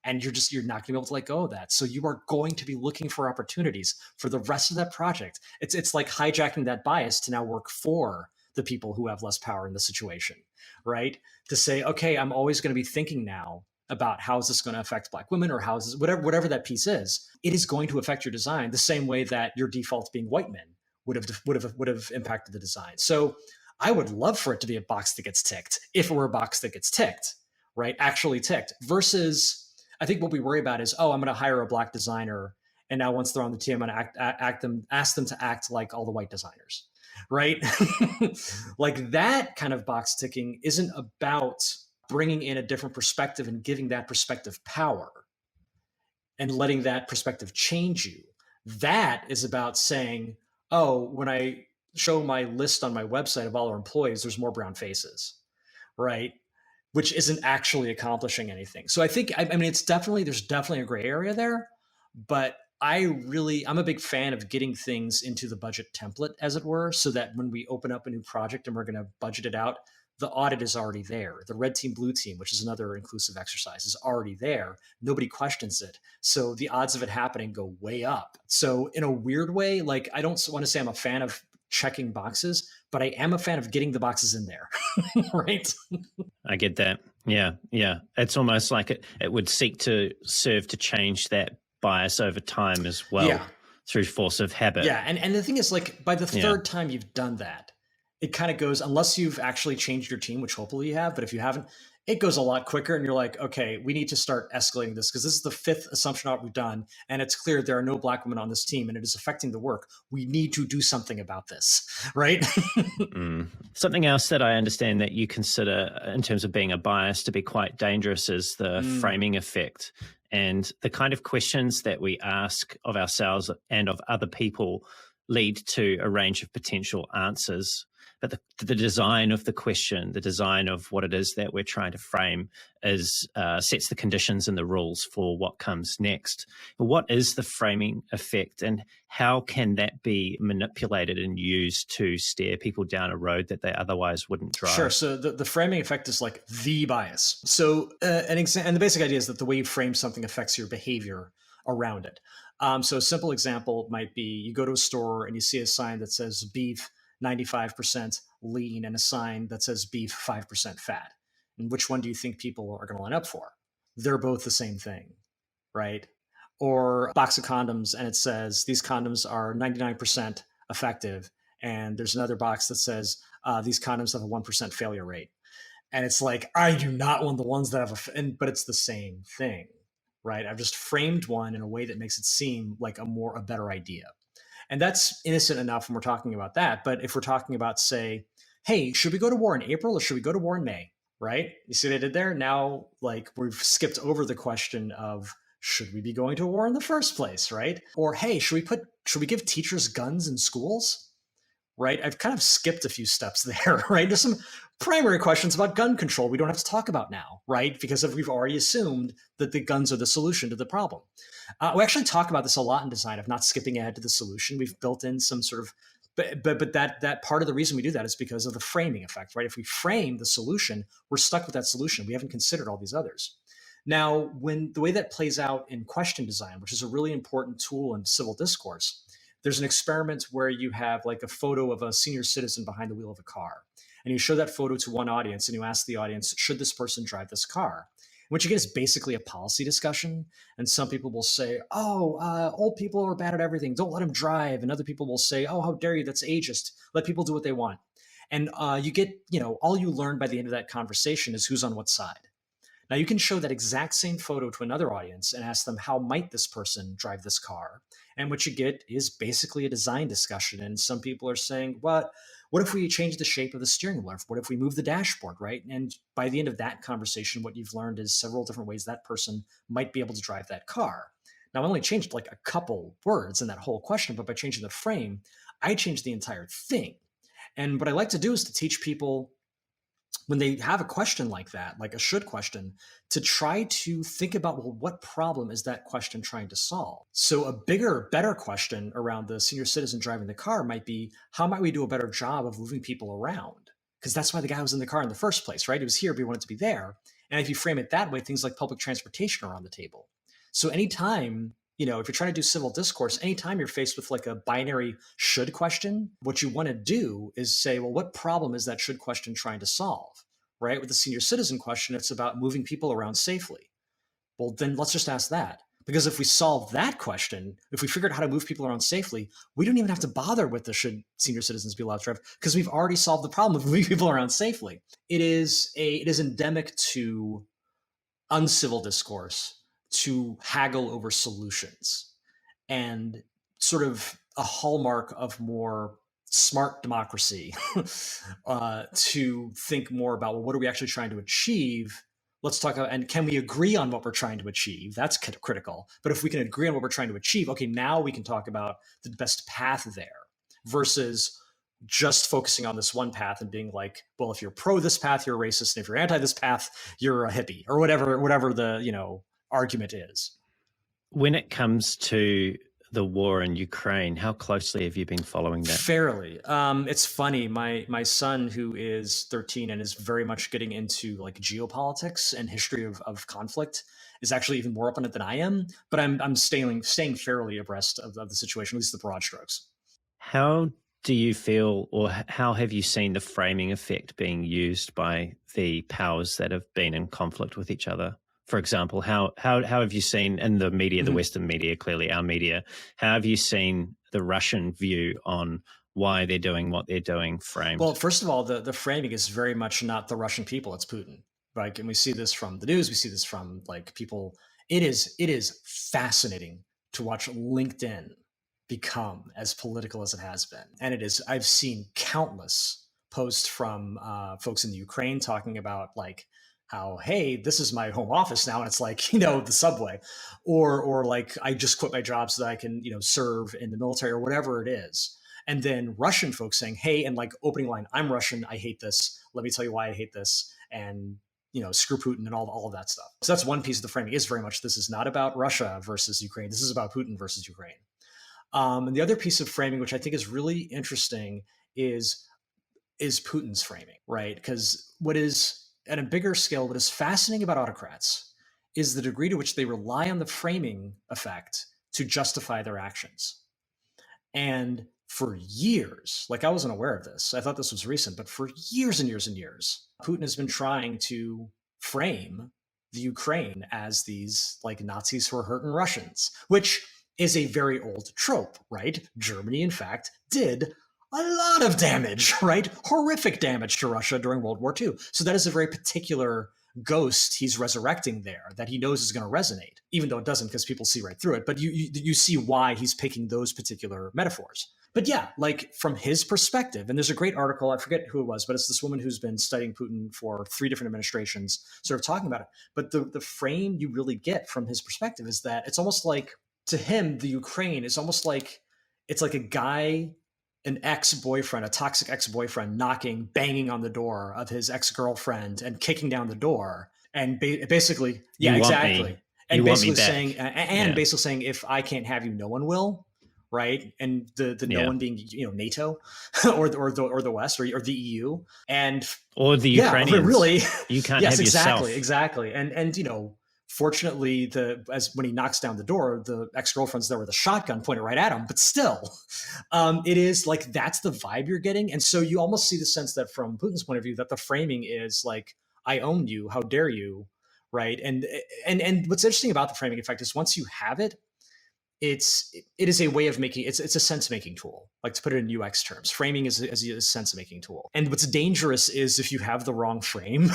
And you're not going to be able to let go of that. So you are going to be looking for opportunities for the rest of that project. It's like hijacking that bias to now work for the people who have less power in the situation, right? To say, okay, I'm always going to be thinking now about how is this going to affect Black women, or how is this, whatever that piece is. It is going to affect your design the same way that your default being white men would have impacted the design. So I would love for it to be a box that gets ticked, if it were a box that gets ticked, right? Actually ticked, versus I think what we worry about is, oh, I'm going to hire a Black designer, and now once they're on the team, I'm going to ask them to act like all the white designers, right? Like that kind of box ticking isn't about bringing in a different perspective and giving that perspective power and letting that perspective change you. That is about saying, oh, when I show my list on my website of all our employees, there's more brown faces, right? Which isn't actually accomplishing anything. So I think, I mean, there's definitely a gray area there, but I'm a big fan of getting things into the budget template, as it were, so that when we open up a new project and we're going to budget it out, the audit is already there. The red team, blue team, which is another inclusive exercise, is already there. Nobody questions it. So the odds of it happening go way up. So in a weird way, like, I don't want to say I'm a fan of checking boxes, but I am a fan of getting the boxes in there, right? I get that. Yeah. It's almost like it would seek to serve to change that bias over time as well, through force of habit. Yeah, and the thing is, like, by the third time you've done that, it kind of goes, unless you've actually changed your team, which hopefully you have, but if you haven't, it goes a lot quicker, and you're like, okay, we need to start escalating this, because this is the fifth assumption audit we've done, and it's clear there are no Black women on this team, and it is affecting the work. We need to do something about this, right? Something else that I understand that you consider in terms of being a bias to be quite dangerous is the framing effect, and the kind of questions that we ask of ourselves and of other people lead to a range of potential answers. But the design of the question, the design of what it is that we're trying to frame sets the conditions and the rules for what comes next. But what is the framing effect, and how can that be manipulated and used to steer people down a road that they otherwise wouldn't drive? Sure. So the framing effect is like the bias. So and the basic idea is that the way you frame something affects your behavior around it. So a simple example might be, you go to a store and you see a sign that says beef 95% lean and a sign that says beef 5% fat. And which one do you think people are going to line up for? They're both the same thing, right? Or a box of condoms and it says these condoms are 99% effective. And there's another box that says these condoms have a 1% failure rate. And it's like, I do not want the ones that have but it's the same thing, right? I've just framed one in a way that makes it seem like a better idea. And that's innocent enough when we're talking about that. But if we're talking about, say, hey, should we go to war in April or should we go to war in May? Right? You see what I did there? Now, like, we've skipped over the question of, should we be going to war in the first place? Right? Or, hey, should we give teachers guns in schools? Right? I've kind of skipped a few steps there, right? There's some primary questions about gun control we don't have to talk about now, right? Because we've already assumed that the guns are the solution to the problem. We actually talk about this a lot in design, of not skipping ahead to the solution. We've built in some sort of, but that part of the reason we do that is because of the framing effect, right? If we frame the solution, we're stuck with that solution. We haven't considered all these others. Now, when the way that plays out in question design, which is a really important tool in civil discourse, there's an experiment where you have like a photo of a senior citizen behind the wheel of a car. And you show that photo to one audience and you ask the audience, should this person drive this car? What you get is basically a policy discussion. And some people will say, old people are bad at everything. Don't let them drive. And other people will say, oh, how dare you? That's ageist. Let people do what they want. And you get, all you learn by the end of that conversation is who's on what side. Now you can show that exact same photo to another audience and ask them, how might this person drive this car? And what you get is basically a design discussion. And some people are saying, what if we change the shape of the steering wheel? What if we move the dashboard, right? And by the end of that conversation, what you've learned is several different ways that person might be able to drive that car. Now, I only changed like a couple words in that whole question, but by changing the frame, I changed the entire thing. And what I like to do is to teach people, when they have a question like that, like a should question, to try to think about, well, what problem is that question trying to solve? So a bigger, better question around the senior citizen driving the car might be, how might we do a better job of moving people around? Because that's why the guy was in the car in the first place, right? He was here, but he wanted to be there. And if you frame it that way, things like public transportation are on the table. So anytime, if you're trying to do civil discourse, anytime you're faced with like a binary should question, what you want to do is say, well, what problem is that should question trying to solve? Right? With the senior citizen question, it's about moving people around safely. Well, then let's just ask that. Because if we solve that question, if we figured out how to move people around safely, we don't even have to bother with the should senior citizens be allowed to drive, because we've already solved the problem of moving people around safely. It is endemic to uncivil discourse to haggle over solutions, and sort of a hallmark of more smart democracy to think more about, well, what are we actually trying to achieve? Let's talk about, and can we agree on what we're trying to achieve? That's critical. But if we can agree on what we're trying to achieve, okay, now we can talk about the best path there, versus just focusing on this one path and being like, well, if you're pro this path, you're a racist, and if you're anti this path, you're a hippie, or whatever the argument is. When it comes to the war in Ukraine, how closely have you been following that? Fairly. It's funny. My son, who is 13 and is very much getting into like geopolitics and history of conflict, is actually even more up on it than I am. But I'm staying fairly abreast of the situation, at least the broad strokes. How do you feel, or how have you seen the framing effect being used by the powers that have been in conflict with each other? For example, how have you seen in the media, the Western media, clearly our media, how have you seen the Russian view on why they're doing what they're doing framed? Well, first of all, the framing is very much not the Russian people, it's Putin. Right? And we see this from the news, we see this from like people. It is fascinating to watch LinkedIn become as political as it has been. And I've seen countless posts from folks in the Ukraine talking about like, how, hey, this is my home office now, and it's like, the subway, or like, I just quit my job so that I can, serve in the military, or whatever it is. And then Russian folks saying, hey, and like opening line, I'm Russian, I hate this. Let me tell you why I hate this. And, screw Putin and all of that stuff. So that's one piece of the framing, is very much, this is not about Russia versus Ukraine. This is about Putin versus Ukraine. And the other piece of framing, which I think is really interesting, is Putin's framing, right? Because what is, at a bigger scale, what is fascinating about autocrats is the degree to which they rely on the framing effect to justify their actions. And for years, like, I wasn't aware of this, I thought this was recent, but for years and years and years, Putin has been trying to frame the Ukraine as these like Nazis who are hurting Russians, which is a very old trope, right? Germany, in fact, did a lot of damage, right? Horrific damage to Russia during World War II. So that is a very particular ghost he's resurrecting there that he knows is going to resonate, even though it doesn't, because people see right through it. But you see why he's picking those particular metaphors. But yeah, like from his perspective, and there's a great article, I forget who it was, but it's this woman who's been studying Putin for 3 different administrations, sort of talking about it. But the frame you really get from his perspective is that it's almost like, to him, the Ukraine is almost like, it's like a guy, an ex-boyfriend, a toxic ex-boyfriend banging on the door of his ex-girlfriend and kicking down the door. And basically, yeah, exactly. And basically saying, basically saying, if I can't have you, no one will. Right. And the no one being, NATO or the West or the EU or the Ukrainians. Really, you can't have yourself. Exactly. And fortunately, as when he knocks down the door, the ex-girlfriend's there with a shotgun pointed right at him. But still, it is like, that's the vibe you're getting. And so you almost see the sense that from Putin's point of view, that the framing is like, I own you. How dare you? Right. And what's interesting about the framing, in fact, is once you have it, it is a way of making, it's a sense-making tool, like, to put it in UX terms. Framing is a sense-making tool. And what's dangerous is if you have the wrong frame,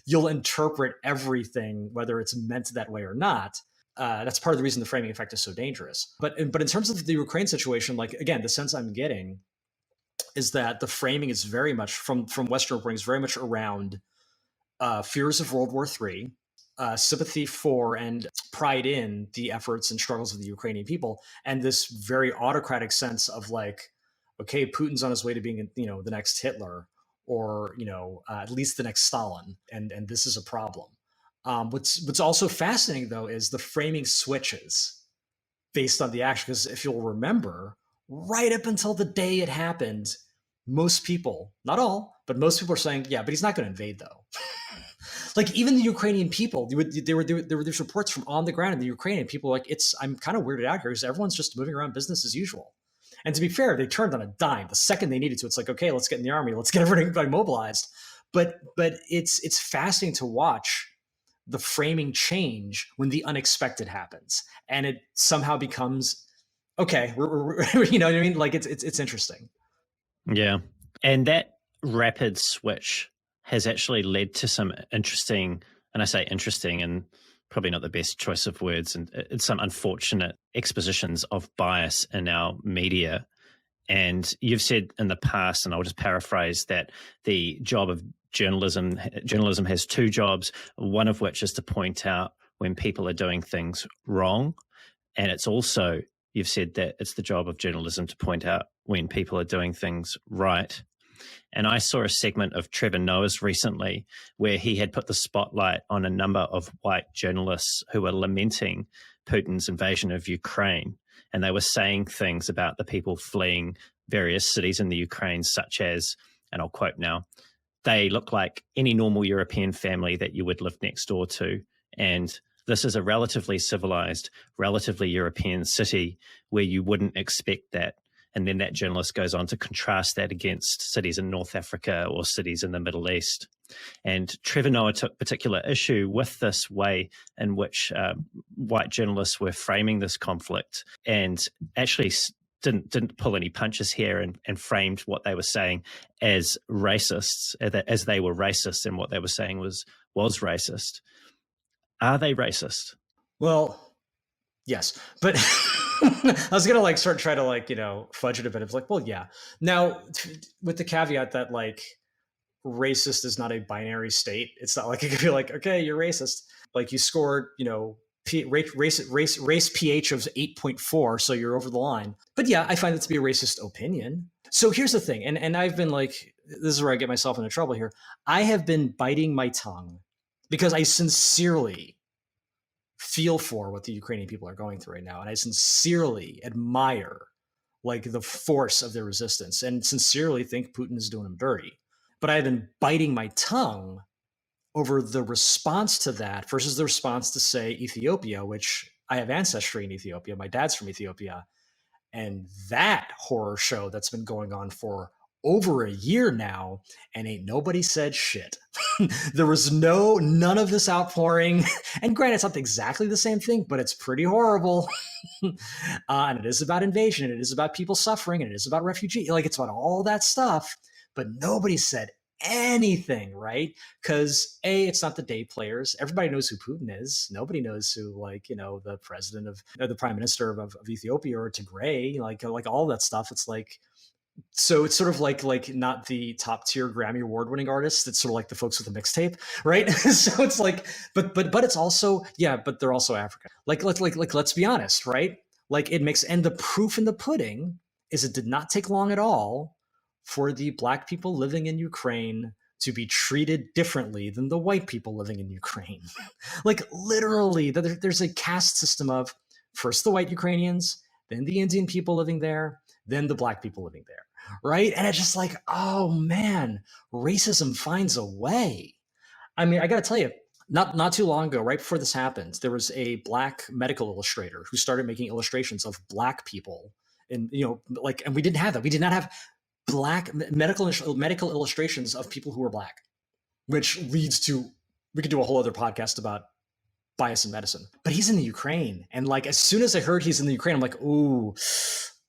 you'll interpret everything, whether it's meant that way or not. That's part of the reason the framing effect is so dangerous. But in terms of the Ukraine situation, like, again, the sense I'm getting is that the framing is very much, from Western reporting, is very much around fears of World War III, sympathy for and pride in the efforts and struggles of the Ukrainian people, and this very autocratic sense of like, okay, Putin's on his way to being, the next Hitler, or at least the next Stalin, and this is a problem. What's also fascinating, though, is the framing switches based on the action, because if you'll remember, right up until the day it happened, most people, not all, but most people are saying, yeah, but he's not going to invade, though. Like even the Ukrainian people, there were these reports from on the ground in the Ukrainian people like I'm kind of weirded out here because everyone's just moving around business as usual. And to be fair, they turned on a dime the second they needed to. It's like, okay, let's get in the army, let's get everybody mobilized. But it's fascinating to watch the framing change when the unexpected happens, and it somehow becomes okay. You know what I mean? Like it's interesting. Yeah, and that rapid switch has actually led to some interesting, and I say interesting and probably not the best choice of words, and it's some unfortunate expositions of bias in our media. And you've said in the past, and I'll just paraphrase, that the job of journalism has two jobs, one of which is to point out when people are doing things wrong. And it's also, you've said that it's the job of journalism to point out when people are doing things right. And I saw a segment of Trevor Noah's recently where he had put the spotlight on a number of white journalists who were lamenting Putin's invasion of Ukraine. And they were saying things about the people fleeing various cities in the Ukraine, such as, and I'll quote now, they look like any normal European family that you would live next door to. And this is a relatively civilized, relatively European city where you wouldn't expect that. And then that journalist goes on to contrast that against cities in North Africa or cities in the Middle East. And Trevor Noah took particular issue with this way in which white journalists were framing this conflict, and actually didn't pull any punches here and framed what they were saying as racists, as they were racist, and what they were saying was racist. Are they racist? Well, yes, but I was gonna like try to like fudge it a bit. It's like, well, yeah. Now, with the caveat that like racist is not a binary state. It's not like it could be like, okay, you're racist. Like you scored, race pH of 8.4, so you're over the line. But yeah, I find it to be a racist opinion. So here's the thing, and I've been like, this is where I get myself into trouble here. I have been biting my tongue because I sincerely feel for what the Ukrainian people are going through right now, and I sincerely admire like the force of their resistance, and sincerely think Putin is doing them dirty. But I've been biting my tongue over the response to that versus the response to, say, Ethiopia, which I have ancestry in Ethiopia. My dad's from Ethiopia. And that horror show that's been going on for over a year now, and ain't nobody said shit. There was none of this outpouring. And granted, it's not exactly the same thing, but it's pretty horrible. And it is about invasion, and it is about people suffering, and it is about refugees. Like, it's about all that stuff. But nobody said anything, right? Because it's not the day players. Everybody knows who Putin is. Nobody knows who, like, the president of, the prime minister of Ethiopia or Tigray, like all that stuff. It's like, so it's sort of like not the top tier Grammy award winning artists. It's sort of like the folks with the mixtape, right? So it's like, but it's also, yeah, but they're also African. Let's be honest, right? Like it makes, and the proof in the pudding is it did not take long at all for the Black people living in Ukraine to be treated differently than the white people living in Ukraine. Like literally, there's a caste system of first the white Ukrainians, then the Indian people living there, then the Black people living there, right? And it's just like, oh man, racism finds a way. I mean, I got to tell you, not too long ago, right before this happened, there was a Black medical illustrator who started making illustrations of Black people. And, and we didn't have that. We did not have Black medical illustrations of people who were Black, which leads to, we could do a whole other podcast about bias in medicine. But he's in the Ukraine. And like, as soon as I heard he's in the Ukraine, I'm like, ooh,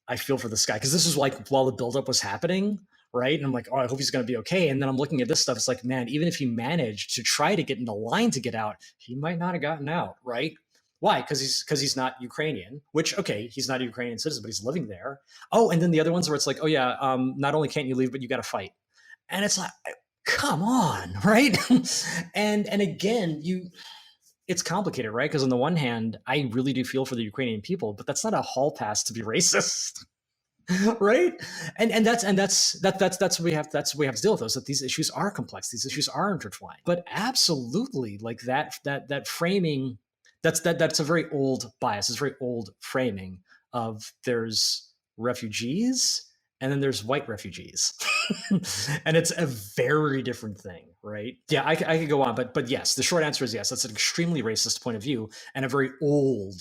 I feel for this guy. Because this was like while the buildup was happening, right? And I'm like, oh, I hope he's going to be okay. And then I'm looking at this stuff. It's like, man, even if he managed to try to get in the line to get out, he might not have gotten out, right? Why? Because he's not Ukrainian, which, okay, he's not a Ukrainian citizen, but he's living there. Oh, and then the other ones where it's like, oh yeah, not only can't you leave, but you got to fight. And it's like, come on, right? and again, it's complicated, right? Because on the one hand, I really do feel for the Ukrainian people, but that's not a hall pass to be racist. Right? And that's what we have to deal with, those, that these issues are complex, these issues are intertwined. But absolutely, like that framing, that's a very old bias. It's a very old framing of there's refugees and then there's white refugees. And it's a very different thing, right? Yeah, I could go on, but yes, the short answer is yes. That's an extremely racist point of view and a very old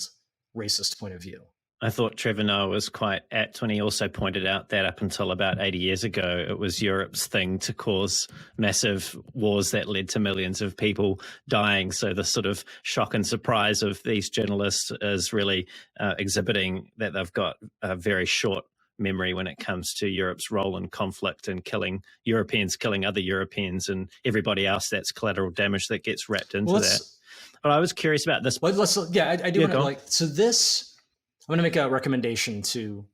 racist point of view. I thought Trevor Noah was quite apt when he also pointed out that up until about 80 years ago, it was Europe's thing to cause massive wars that led to millions of people dying. So the sort of shock and surprise of these journalists is really exhibiting that they've got a very short memory when it comes to Europe's role in conflict and killing Europeans, killing other Europeans, and everybody else. That's collateral damage that gets wrapped into that. But I was curious about this. I do want to I'm going to make a recommendation to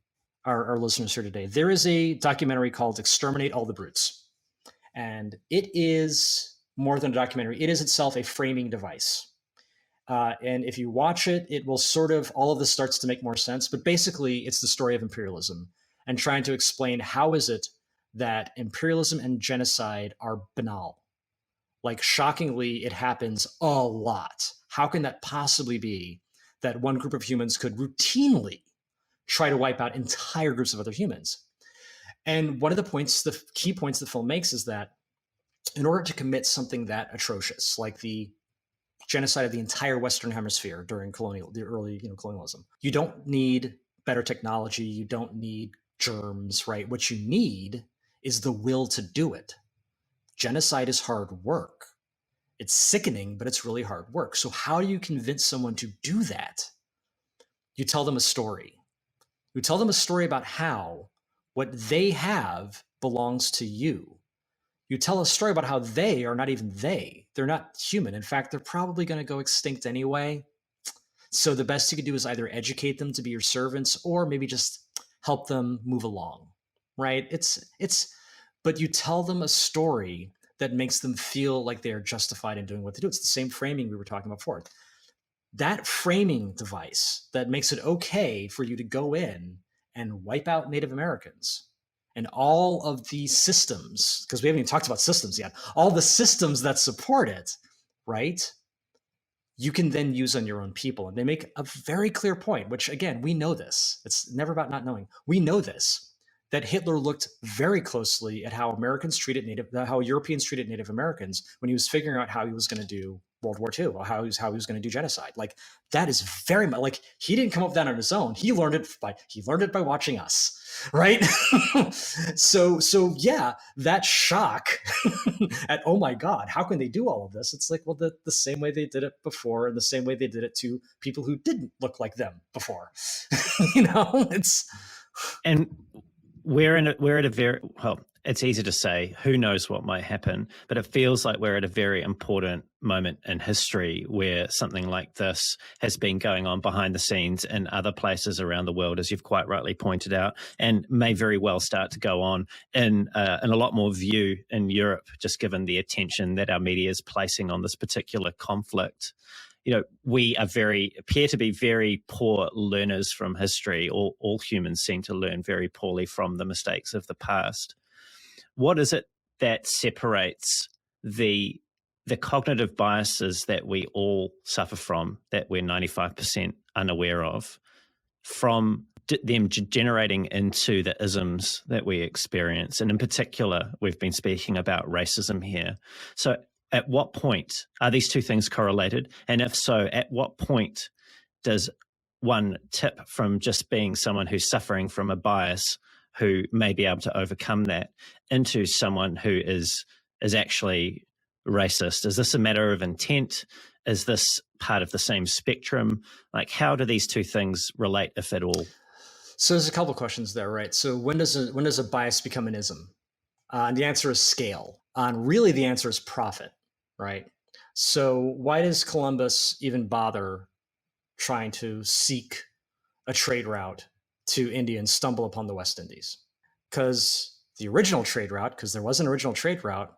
our listeners here today. There is a documentary called Exterminate All The Brutes. And it is more than a documentary. It is itself a framing device. And if you watch it, it will all of this starts to make more sense. But basically, it's the story of imperialism and trying to explain how is it that imperialism and genocide are banal. Like, shockingly, it happens a lot. How can that possibly be that one group of humans could routinely try to wipe out entire groups of other humans? And one of the key points the film makes is that in order to commit something that atrocious, like the genocide of the entire Western Hemisphere during the early colonialism, you don't need better technology, you don't need germs, right? What you need is the will to do it. Genocide is hard work. It's sickening, but it's really hard work. So how do you convince someone to do that? You tell them a story. You tell them a story about how what they have belongs to you. You tell a story about how they are not even they. They're not human. In fact, they're probably going to go extinct anyway. So the best you can do is either educate them to be your servants or maybe just help them move along, right? But you tell them a story that makes them feel like they are justified in doing what they do. It's the same framing we were talking about before. That framing device that makes it okay for you to go in and wipe out Native Americans and all of these systems, because we haven't even talked about systems yet, all the systems that support it, right? You can then use on your own people. And they make a very clear point, which again, we know this. It's never about not knowing. We know this, that Hitler looked very closely at how Europeans treated Native Americans when he was figuring out how he was going to do World War II, or how he was going to do genocide. Like, that is very much like, he didn't come up with that on his own. He learned it by watching us, right? So yeah, that shock at, oh my God, how can they do all of this? It's like, well, the same way they did it before, and the same way they did it to people who didn't look like them before. And we're at a very, well, it's easy to say, who knows what might happen, but it feels like we're at a very important moment in history where something like this has been going on behind the scenes in other places around the world, as you've quite rightly pointed out, and may very well start to go on in a lot more view in Europe, just given the attention that our media is placing on this particular conflict. We appear to be very poor learners from history. All humans seem to learn very poorly from the mistakes of the past. What is it that separates the cognitive biases that we all suffer from, that we're 95% unaware of, from them generating into the isms that we experience? And in particular, we've been speaking about racism here. So at what point are these two things correlated? And if so, at what point does one tip from just being someone who's suffering from a bias, who may be able to overcome that, into someone who is actually racist? Is this a matter of intent? Is this part of the same spectrum? Like, how do these two things relate, if at all? So there's a couple of questions there, right? So when does a bias become an ism? And the answer is scale. And really the answer is profit, right? So why does Columbus even bother trying to seek a trade route to India and stumble upon the West Indies? Because the original trade route, because there was an original trade route,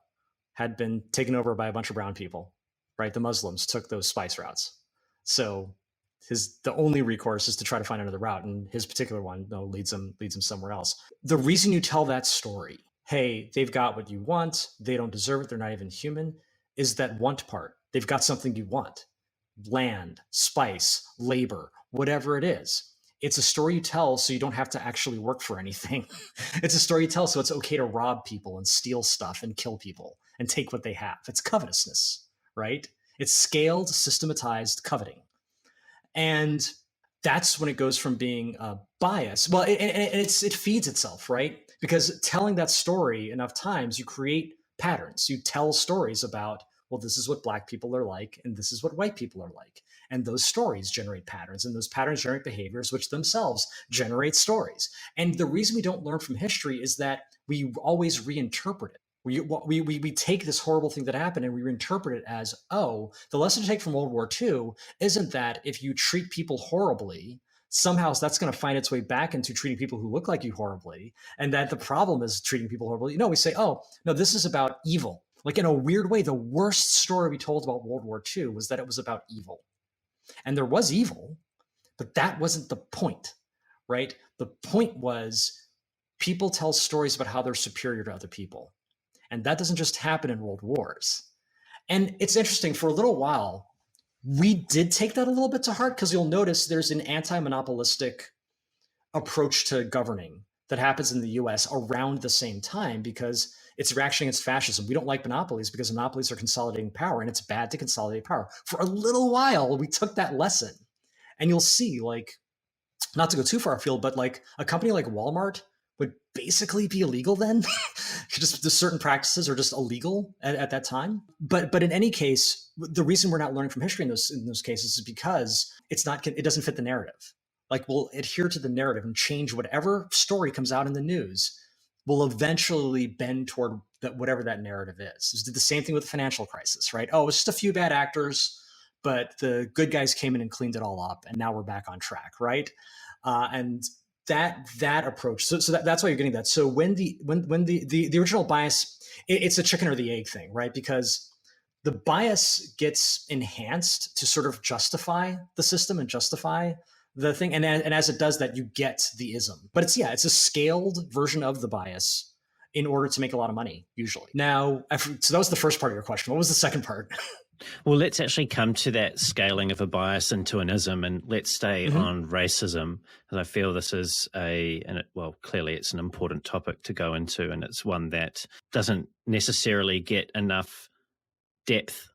had been taken over by a bunch of brown people, right? The Muslims took those spice routes. So the only recourse is to try to find another route, and his particular one leads him somewhere else. The reason you tell that story, hey, they've got what you want, they don't deserve it, they're not even human, is that want part. They've got something you want. Land, spice, labor, whatever it is. It's a story you tell so you don't have to actually work for anything. It's a story you tell so it's okay to rob people and steal stuff and kill people and take what they have. It's covetousness, right? It's scaled, systematized coveting. And that's when it goes from being a bias. Well, it feeds itself, right? Because telling that story enough times, you create patterns. You tell stories about, well, this is what Black people are like, and this is what white people are like. And those stories generate patterns, and those patterns generate behaviors, which themselves generate stories. And the reason we don't learn from history is that we always reinterpret it. We take this horrible thing that happened and we reinterpret it as, oh, the lesson to take from World War II isn't that if you treat people horribly, somehow that's going to find its way back into treating people who look like you horribly, and that the problem is treating people horribly. No, we say, oh, no, this is about evil. Like in a weird way, the worst story we told about World War II was that it was about evil. And there was evil, but that wasn't the point, right? The point was people tell stories about how they're superior to other people. And that doesn't just happen in world wars. And it's interesting, for a little while, we did take that a little bit to heart, because you'll notice there's an anti-monopolistic approach to governing that happens in the US around the same time, because it's a reaction against fascism. We don't like monopolies because monopolies are consolidating power, and it's bad to consolidate power. For a little while, we took that lesson. And you'll see, like, not to go too far afield, but like a company like Walmart would basically be illegal then. Just the certain practices are just illegal at that time. But in any case, the reason we're not learning from history in those cases is because it doesn't fit the narrative. Like, we'll adhere to the narrative and change whatever story comes out in the news will eventually bend toward whatever that narrative is. We did the same thing with the financial crisis, right? Oh, it's just a few bad actors, but the good guys came in and cleaned it all up, and now we're back on track, right? And that approach. So that's why you're getting that. So when the original bias, it's a chicken or the egg thing, right? Because the bias gets enhanced to sort of justify the system and justify the thing. And as it does that, you get the ism. But it's a scaled version of the bias in order to make a lot of money, usually. Now, so that was the first part of your question. What was the second part? Well, let's actually come to that scaling of a bias into an ism, and let's stay on racism, because I feel this is clearly it's an important topic to go into, and it's one that doesn't necessarily get enough depth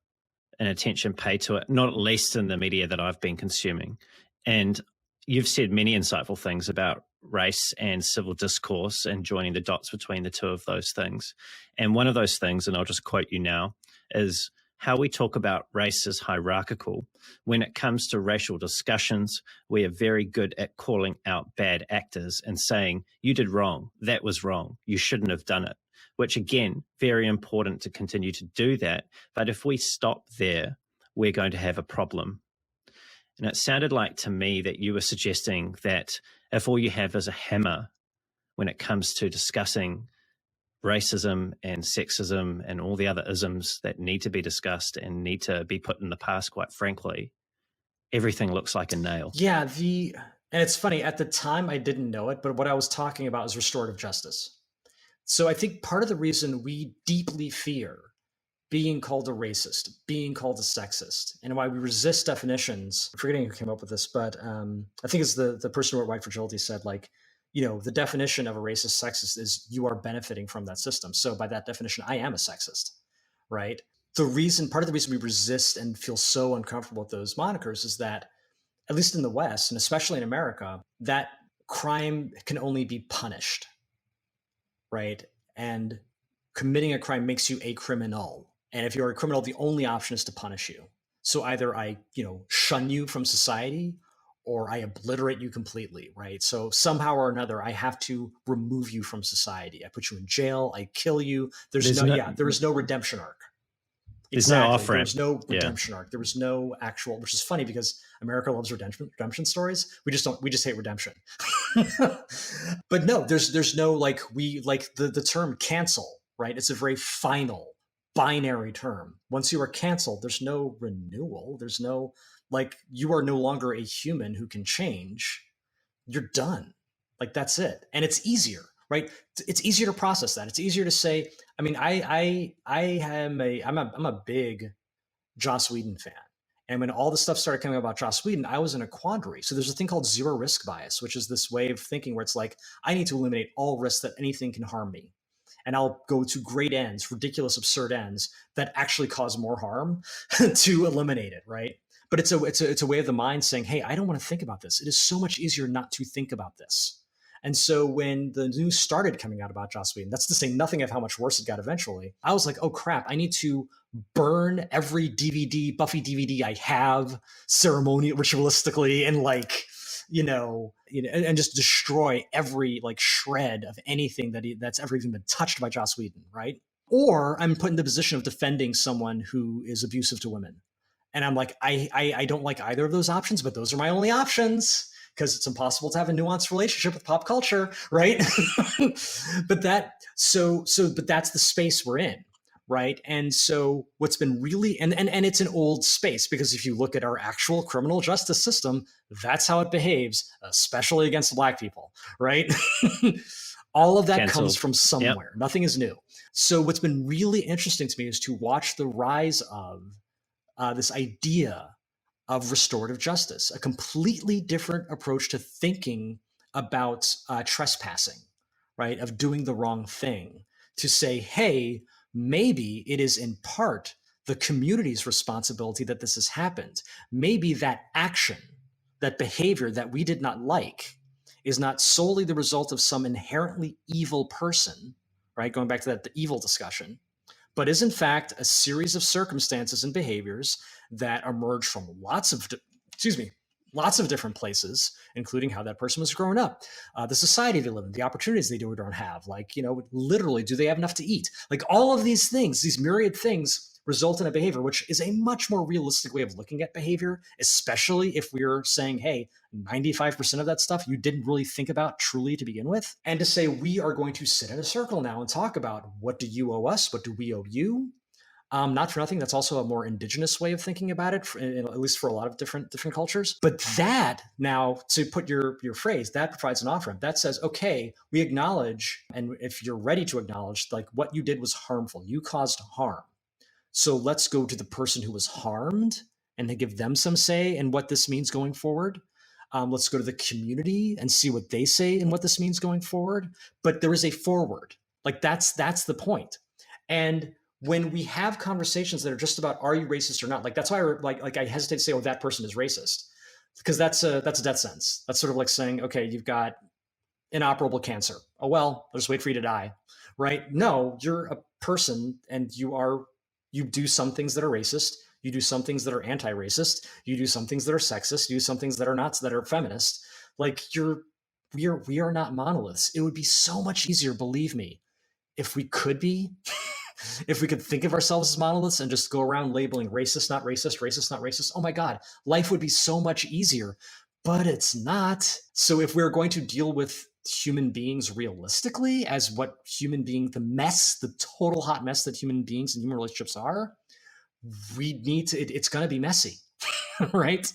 and attention paid to it, not at least in the media that I've been consuming. And you've said many insightful things about race and civil discourse and joining the dots between the two of those things. And one of those things, and I'll just quote you now, is how we talk about race as hierarchical. When it comes to racial discussions, we are very good at calling out bad actors and saying, you did wrong, that was wrong, you shouldn't have done it, which again, very important to continue to do that. But if we stop there, we're going to have a problem. And it sounded like to me that you were suggesting that if all you have is a hammer when it comes to discussing racism and sexism and all the other isms that need to be discussed and need to be put in the past, quite frankly, everything looks like a nail. Yeah, and it's funny, at the time I didn't know it, but what I was talking about is restorative justice. So I think part of the reason we deeply fear being called a racist, being called a sexist, and why we resist definitions, I'm forgetting who came up with this, but I think it's the person who wrote White Fragility said, like, the definition of a racist sexist is you are benefiting from that system. So by that definition, I am a sexist, right? Part of the reason we resist and feel so uncomfortable with those monikers is that, at least in the West, and especially in America, that crime can only be punished, right? And committing a crime makes you a criminal. And if you're a criminal, the only option is to punish you. So either I, shun you from society, or I obliterate you completely, right? So somehow or another, I have to remove you from society. I put you in jail, I kill you. There is no redemption arc. There's no off-ramp. There was no redemption arc. There was no actual, which is funny because America loves redemption stories. We just hate redemption. But no, there's no, like, the term cancel, right? It's a very final, binary term. Once you are canceled, there's no renewal. There's no, like, you are no longer a human who can change. You're done. Like, that's it. And it's easier, right? It's easier to process that. It's easier to say, I mean, I'm a big Joss Whedon fan. And when all the stuff started coming about Joss Whedon, I was in a quandary. So there's a thing called zero risk bias, which is this way of thinking where it's like, I need to eliminate all risk that anything can harm me. And I'll go to great ends, ridiculous, absurd ends that actually cause more harm to eliminate it, right? But it's a way of the mind saying, hey, I don't want to think about this. It is so much easier not to think about this. And so when the news started coming out about Joss Whedon, that's to say nothing of how much worse it got eventually, I was like, oh crap, I need to burn every DVD, Buffy DVD I have ceremonial, ritualistically, and and just destroy every like shred of anything that's ever even been touched by Joss Whedon, right? Or I'm put in the position of defending someone who is abusive to women. And I'm like, I don't like either of those options, but those are my only options because it's impossible to have a nuanced relationship with pop culture, right? but that's the space we're in, right? And so what's been really, and it's an old space, because if you look at our actual criminal justice system, that's how it behaves, especially against Black people, right? All of that Cancelled. comes from somewhere. Yep. Nothing is new. So what's been really interesting to me is to watch the rise of this idea of restorative justice, a completely different approach to thinking about trespassing, right? Of doing the wrong thing, to say, hey, maybe it is in part the community's responsibility that this has happened. Maybe that action, that behavior that we did not like, is not solely the result of some inherently evil person, right? Going back to the evil discussion, but is in fact a series of circumstances and behaviors that emerge from lots of different places, including how that person was growing up, the society they live in, the opportunities they do or don't have, literally, do they have enough to eat? Like all of these things, these myriad things result in a behavior, which is a much more realistic way of looking at behavior, especially if we're saying, hey, 95% of that stuff you didn't really think about truly to begin with. And to say we are going to sit in a circle now and talk about, what do you owe us? What do we owe you? Not for nothing, that's also a more indigenous way of thinking about it, at least for a lot of different cultures. But that, now, to put your phrase, that provides an off-ramp. That says, okay, we acknowledge, and if you're ready to acknowledge, like what you did was harmful, you caused harm. So let's go to the person who was harmed and to give them some say in what this means going forward. Let's go to the community and see what they say and what this means going forward. But there is a forward. Like that's the point. And when we have conversations that are just about, are you racist or not? Like that's why I hesitate to say, oh, that person is racist, because that's a death sentence. That's sort of like saying, okay, you've got inoperable cancer. Oh, well, I'll just wait for you to die, right? No, you're a person and you do some things that are racist. You do some things that are anti-racist. You do some things that are sexist. You do some things that are not, that are feminist. Like we are not monoliths. It would be so much easier, believe me, if we could be, if we could think of ourselves as monoliths and just go around labeling racist, not racist, racist, not racist. Oh my God, life would be so much easier, but it's not. So if we're going to deal with human beings realistically as what human beings, the mess, the total hot mess that human beings and human relationships are, we need to, it's going to be messy, right?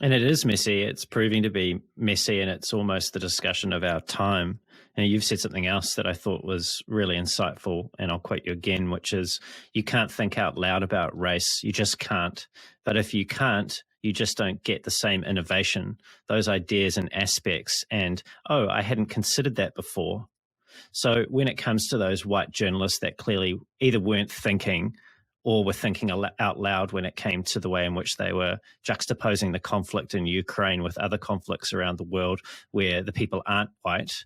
And it is messy. It's proving to be messy, and it's almost the discussion of our time. And you've said something else that I thought was really insightful, and I'll quote you again, which is, you can't think out loud about race. You just can't. But if you can't, you just don't get the same innovation, those ideas and aspects. And, oh, I hadn't considered that before. So when it comes to those white journalists that clearly either weren't thinking or were thinking out loud when it came to the way in which they were juxtaposing the conflict in Ukraine with other conflicts around the world where the people aren't white,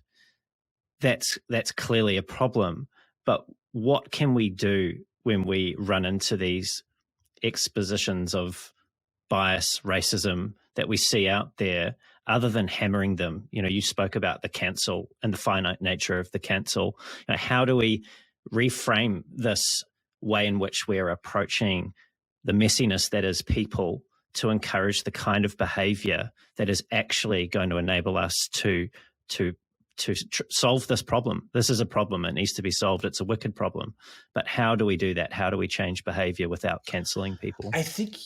that's clearly a problem. But what can we do when we run into these expositions of bias, racism that we see out there, other than hammering them? You spoke about the cancel and the finite nature of the cancel. How do we reframe this way in which we're approaching the messiness that is people to encourage the kind of behavior that is actually going to enable us to solve this problem? This is a problem. It needs to be solved. It's a wicked problem. But how do we do that? How do we change behavior without canceling people? I think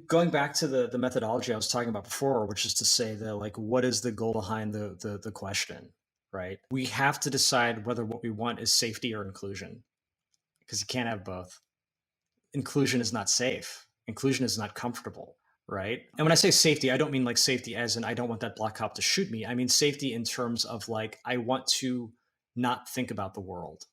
going back to the methodology I was talking about before, which is to say that, like, what is the goal behind the question, right? We have to decide whether what we want is safety or inclusion, because you can't have both. Inclusion is not safe. Inclusion is not comfortable, right? And when I say safety, I don't mean like safety as in I don't want that black cop to shoot me. I mean safety in terms of like I want to not think about the world.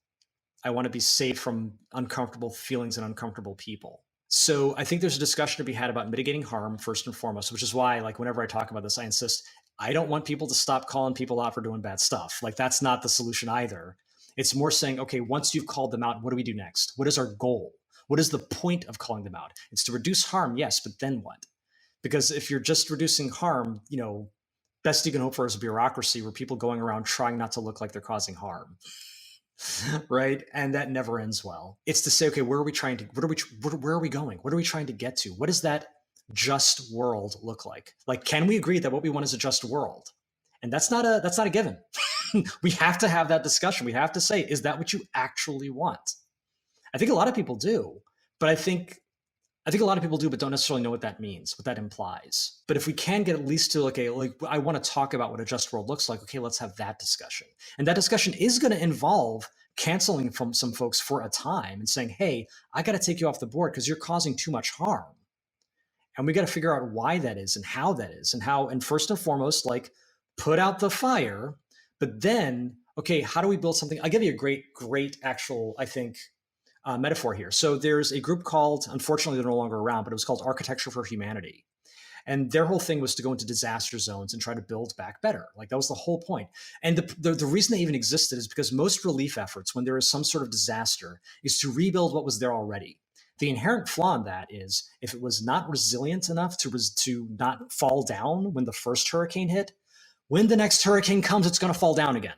I want to be safe from uncomfortable feelings and uncomfortable people. So I think there's a discussion to be had about mitigating harm first and foremost, which is why, like, whenever I talk about this, I insist I don't want people to stop calling people out for doing bad stuff. Like, that's not the solution either. It's more saying, okay, once you've called them out, what do we do next? What is our goal? What is the point of calling them out? It's to reduce harm, yes, but then what? Because if you're just reducing harm, best you can hope for is a bureaucracy where people going around trying not to look like they're causing harm. Right. And that never ends well. It's to say, okay, where are we going? What are we trying to get to? What does that just world look like? Like, can we agree that what we want is a just world? And that's not a given. We have to have that discussion. We have to say, is that what you actually want? I think a lot of people do, but I think a lot of people do, but don't necessarily know what that means, what that implies. But if we can get at least to, okay, like I want to talk about what a just world looks like, okay, let's have that discussion. And that discussion is going to involve canceling from some folks for a time and saying, hey, I got to take you off the board because you're causing too much harm. And we got to figure out why that is and how that is and first and foremost, like put out the fire, but then, okay, how do we build something? I'll give you a great actual, I think, metaphor here. So there's a group called, unfortunately, they're no longer around, but it was called Architecture for Humanity. And their whole thing was to go into disaster zones and try to build back better. Like that was the whole point. And the reason they even existed is because most relief efforts, when there is some sort of disaster, is to rebuild what was there already. The inherent flaw in that is if it was not resilient enough to not fall down when the first hurricane hit, when the next hurricane comes, it's going to fall down again.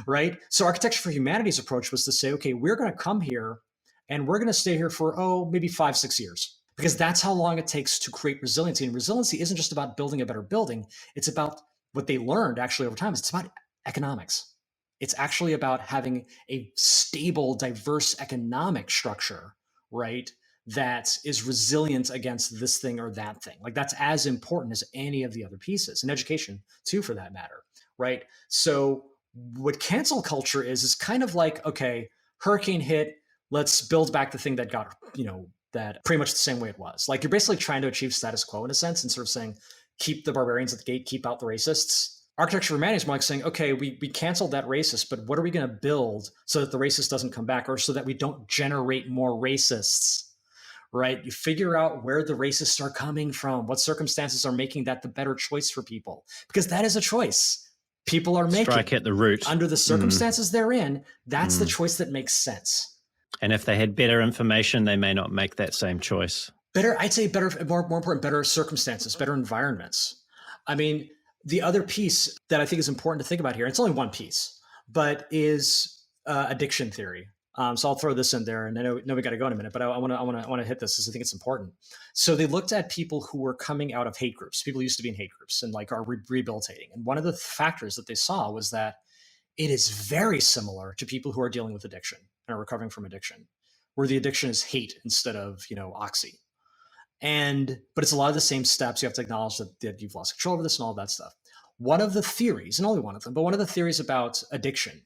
Right? So Architecture for Humanity's approach was to say, okay, we're going to come here and we're going to stay here for, maybe 5-6 years, because that's how long it takes to create resiliency. And resiliency isn't just about building a better building. It's about what they learned actually over time. It's about economics. It's actually about having a stable, diverse economic structure, right? That is resilient against this thing or that thing. Like that's as important as any of the other pieces, and education too, for that matter, right? So what cancel culture is kind of like, okay, hurricane hit, let's build back the thing that got, that pretty much the same way it was. Like you're basically trying to achieve status quo in a sense and sort of saying, keep the barbarians at the gate, keep out the racists. Architecture for Humanity is more like saying, okay, we canceled that racist, but what are we going to build so that the racist doesn't come back or so that we don't generate more racists, right? You figure out where the racists are coming from, what circumstances are making that the better choice for people, because that is a choice people are making. Strike at the root. Under the circumstances they're in, that's the choice that makes sense. And if they had better information, they may not make that same choice. Better, I'd say better, more important, better circumstances, better environments. I mean, the other piece that I think is important to think about here, it's only one piece, but is addiction theory. So I'll throw this in there, and I know we got to go in a minute, but I want to hit this because I think it's important. So they looked at people who were coming out of hate groups. People who used to be in hate groups and like are rehabilitating. And one of the factors that they saw was that it is very similar to people who are dealing with addiction and are recovering from addiction, where the addiction is hate instead of oxy. But it's a lot of the same steps. You have to acknowledge that you've lost control over this and all that stuff. One of the theories, and only one of them, but one of the theories about addiction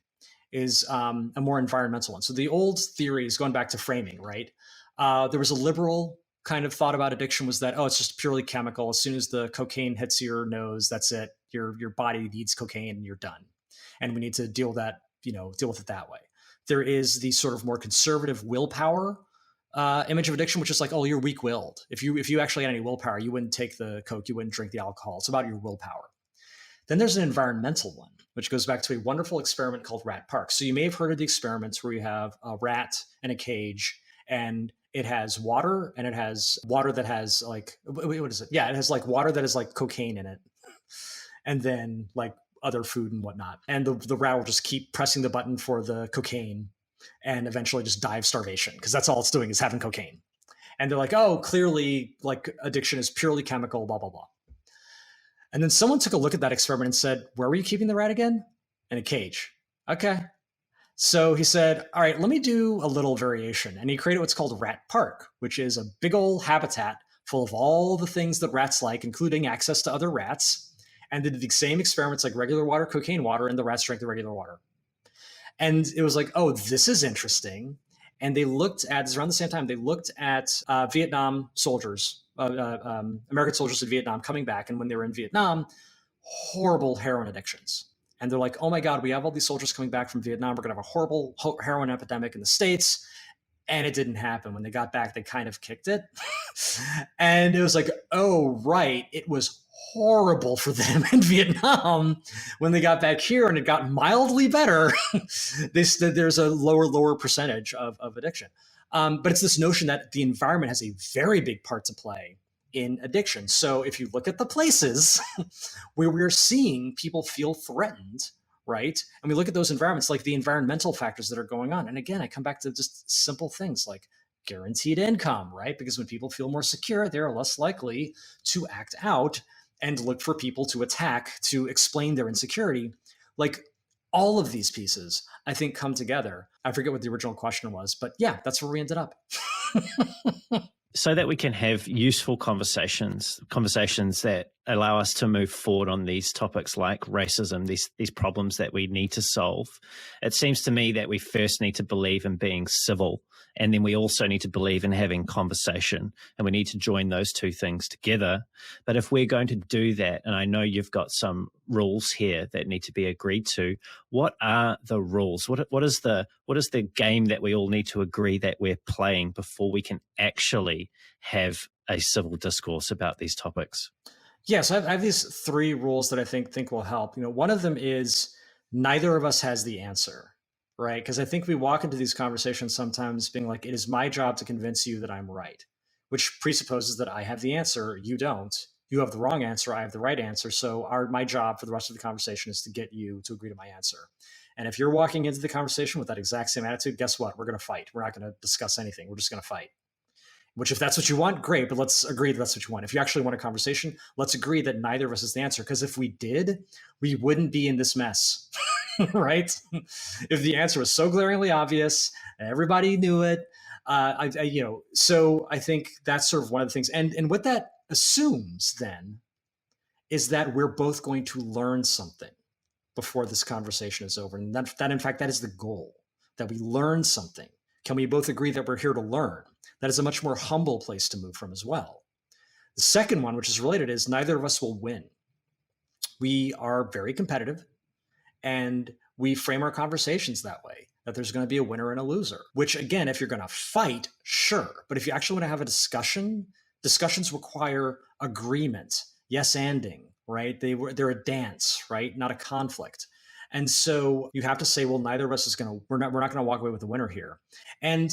is a more environmental one. So the old theories, going back to framing, right? There was a liberal kind of thought about addiction was that, it's just purely chemical. As soon as the cocaine hits your nose, that's it. Your body needs cocaine and you're done. And we need to deal with it that way. There is the sort of more conservative willpower image of addiction, which is like, you're weak-willed. If you actually had any willpower, you wouldn't take the coke, you wouldn't drink the alcohol. It's about your willpower. Then there's an environmental one, which goes back to a wonderful experiment called Rat Park. So you may have heard of the experiments where you have a rat in a cage and it has water and it has water that has like, what is it? Yeah, it has like water that has like cocaine in it. And then like other food and whatnot. And the rat will just keep pressing the button for the cocaine and eventually just die of starvation because that's all it's doing is having cocaine. And they're like, clearly like addiction is purely chemical, blah, blah, blah. And then someone took a look at that experiment and said, where were you keeping the rat again? In a cage. Okay. So he said, all right, let me do a little variation. And he created what's called Rat Park, which is a big old habitat full of all the things that rats like, including access to other rats. And they did the same experiments like regular water, cocaine water, and the rats drank the regular water. And it was like, this is interesting. And they looked at, this around the same time, they looked at Vietnam soldiers, American soldiers in Vietnam coming back. And when they were in Vietnam, horrible heroin addictions. And they're like, oh my God, we have all these soldiers coming back from Vietnam. We're going to have a horrible heroin epidemic in the States. And it didn't happen. When they got back, they kind of kicked it. And it was like, oh, right. It was horrible for them in Vietnam. When they got back here and it got mildly better, they said there's a lower percentage of addiction. But it's this notion that the environment has a very big part to play in addiction. So if you look at the places where we're seeing people feel threatened, right? And we look at those environments, like the environmental factors that are going on. And again, I come back to just simple things like guaranteed income, right? Because when people feel more secure, they're less likely to act out and look for people to attack to explain their insecurity. Like all of these pieces, I think, come together. I forget what the original question was, but yeah, that's where we ended up. So that we can have useful conversations that allow us to move forward on these topics like racism, these problems that we need to solve. It seems to me that we first need to believe in being civil, and then we also need to believe in having conversation, and we need to join those two things together. But if we're going to do that, and I know you've got some rules here that need to be agreed to, what are the rules? What is the game that we all need to agree that we're playing before we can actually have a civil discourse about these topics? Yeah, so I have these 3 rules that I think will help. One of them is neither of us has the answer, right? Because I think we walk into these conversations sometimes being like, it is my job to convince you that I'm right, which presupposes that I have the answer, you don't. You have the wrong answer, I have the right answer. So my job for the rest of the conversation is to get you to agree to my answer. And if you're walking into the conversation with that exact same attitude, guess what? We're going to fight. We're not going to discuss anything. We're just going to fight. Which, if that's what you want, great, but let's agree that that's what you want. If you actually want a conversation, let's agree that neither of us is the answer. Because if we did, we wouldn't be in this mess, right? If the answer was so glaringly obvious, everybody knew it, so I think that's sort of one of the things. And what that assumes then is that we're both going to learn something before this conversation is over. And that in fact, that is the goal, that we learn something. Can we both agree that we're here to learn? That is a much more humble place to move from as well. The second one, which is related, is neither of us will win. We are very competitive, and we frame our conversations that way, that there's going to be a winner and a loser, which again, if you're going to fight, sure. But if you actually want to have a discussion, discussions require agreement, yes-anding, right? They're a dance, right? Not a conflict. And so you have to say, well, neither of us is we're not going to walk away with the winner here. And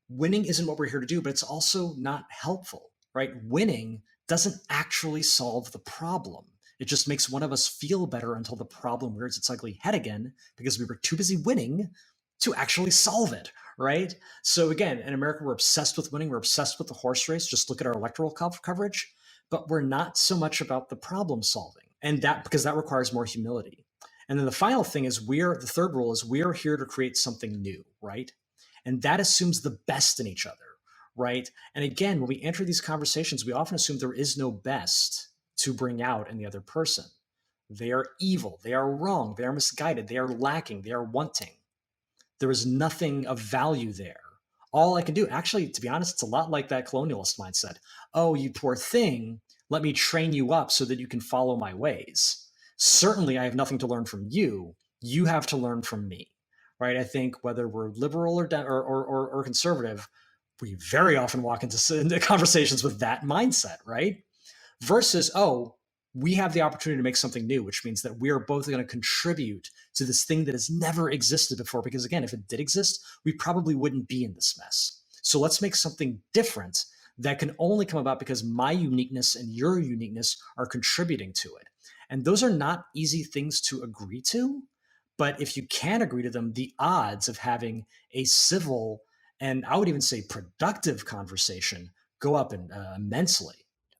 winning isn't what we're here to do, but it's also not helpful, right? Winning doesn't actually solve the problem. It just makes one of us feel better until the problem rears its ugly head again, because we were too busy winning to actually solve it, right? So again, in America, we're obsessed with winning. We're obsessed with the horse race. Just look at our electoral coverage, but we're not so much about the problem solving, and because that requires more humility. And then the final thing is the third rule is we are here to create something new, right? And that assumes the best in each other, right? And again, when we enter these conversations, we often assume there is no best to bring out in the other person. They are evil, they are wrong, they are misguided, they are lacking, they are wanting. There is nothing of value there. All I can do, actually, to be honest, it's a lot like that colonialist mindset. Oh, you poor thing, let me train you up so that you can follow my ways. Certainly, I have nothing to learn from you. You have to learn from me. Right? I think whether we're liberal or conservative, we very often walk into conversations with that mindset, right? Versus, oh, we have the opportunity to make something new, which means that we are both going to contribute to this thing that has never existed before. Because again, if it did exist, we probably wouldn't be in this mess. So let's make something different that can only come about because my uniqueness and your uniqueness are contributing to it. And those are not easy things to agree to. But if you can agree to them, the odds of having a civil and I would even say productive conversation go up immensely.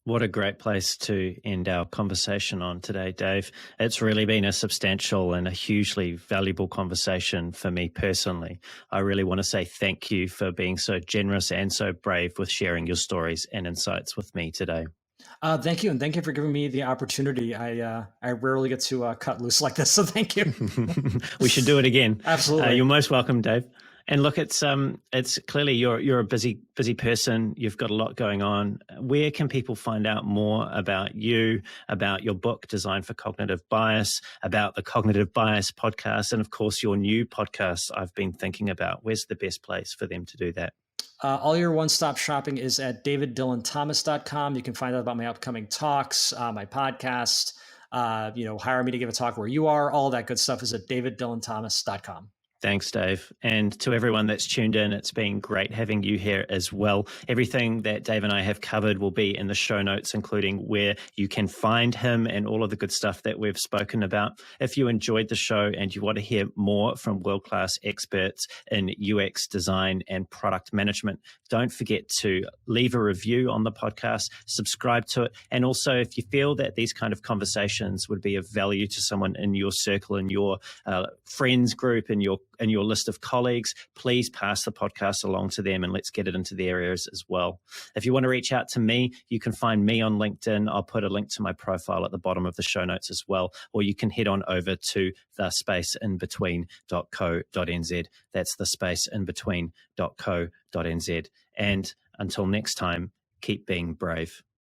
What a great place to end our conversation on today, Dave. It's really been a substantial and a hugely valuable conversation for me personally. I really want to say thank you for being so generous and so brave with sharing your stories and insights with me today. Thank you. And thank you for giving me the opportunity. I rarely get to cut loose like this. So thank you. We should do it again. Absolutely. You're most welcome, Dave. And look, it's clearly you're a busy person. You've got a lot going on. Where can people find out more about you, about your book, Design for Cognitive Bias, about the Cognitive Bias podcast, and of course your new podcast I've been thinking about? Where's the best place for them to do that? All your one-stop shopping is at daviddylonthomas.com. You can find out about my upcoming talks, my podcast, hire me to give a talk where you are. All that good stuff is at daviddylonthomas.com. Thanks, Dave. And to everyone that's tuned in, it's been great having you here as well. Everything that Dave and I have covered will be in the show notes, including where you can find him and all of the good stuff that we've spoken about. If you enjoyed the show and you want to hear more from world-class experts in UX design and product management, don't forget to leave a review on the podcast, subscribe to it. And also, if you feel that these kind of conversations would be of value to someone in your circle, in your friends group, in your list of colleagues, please pass the podcast along to them and let's get it into their ears as well. If you want to reach out to me, you can find me on LinkedIn. I'll put a link to my profile at the bottom of the show notes as well, or you can head on over to thespaceinbetween.co.nz. That's thespaceinbetween.co.nz. And until next time, keep being brave.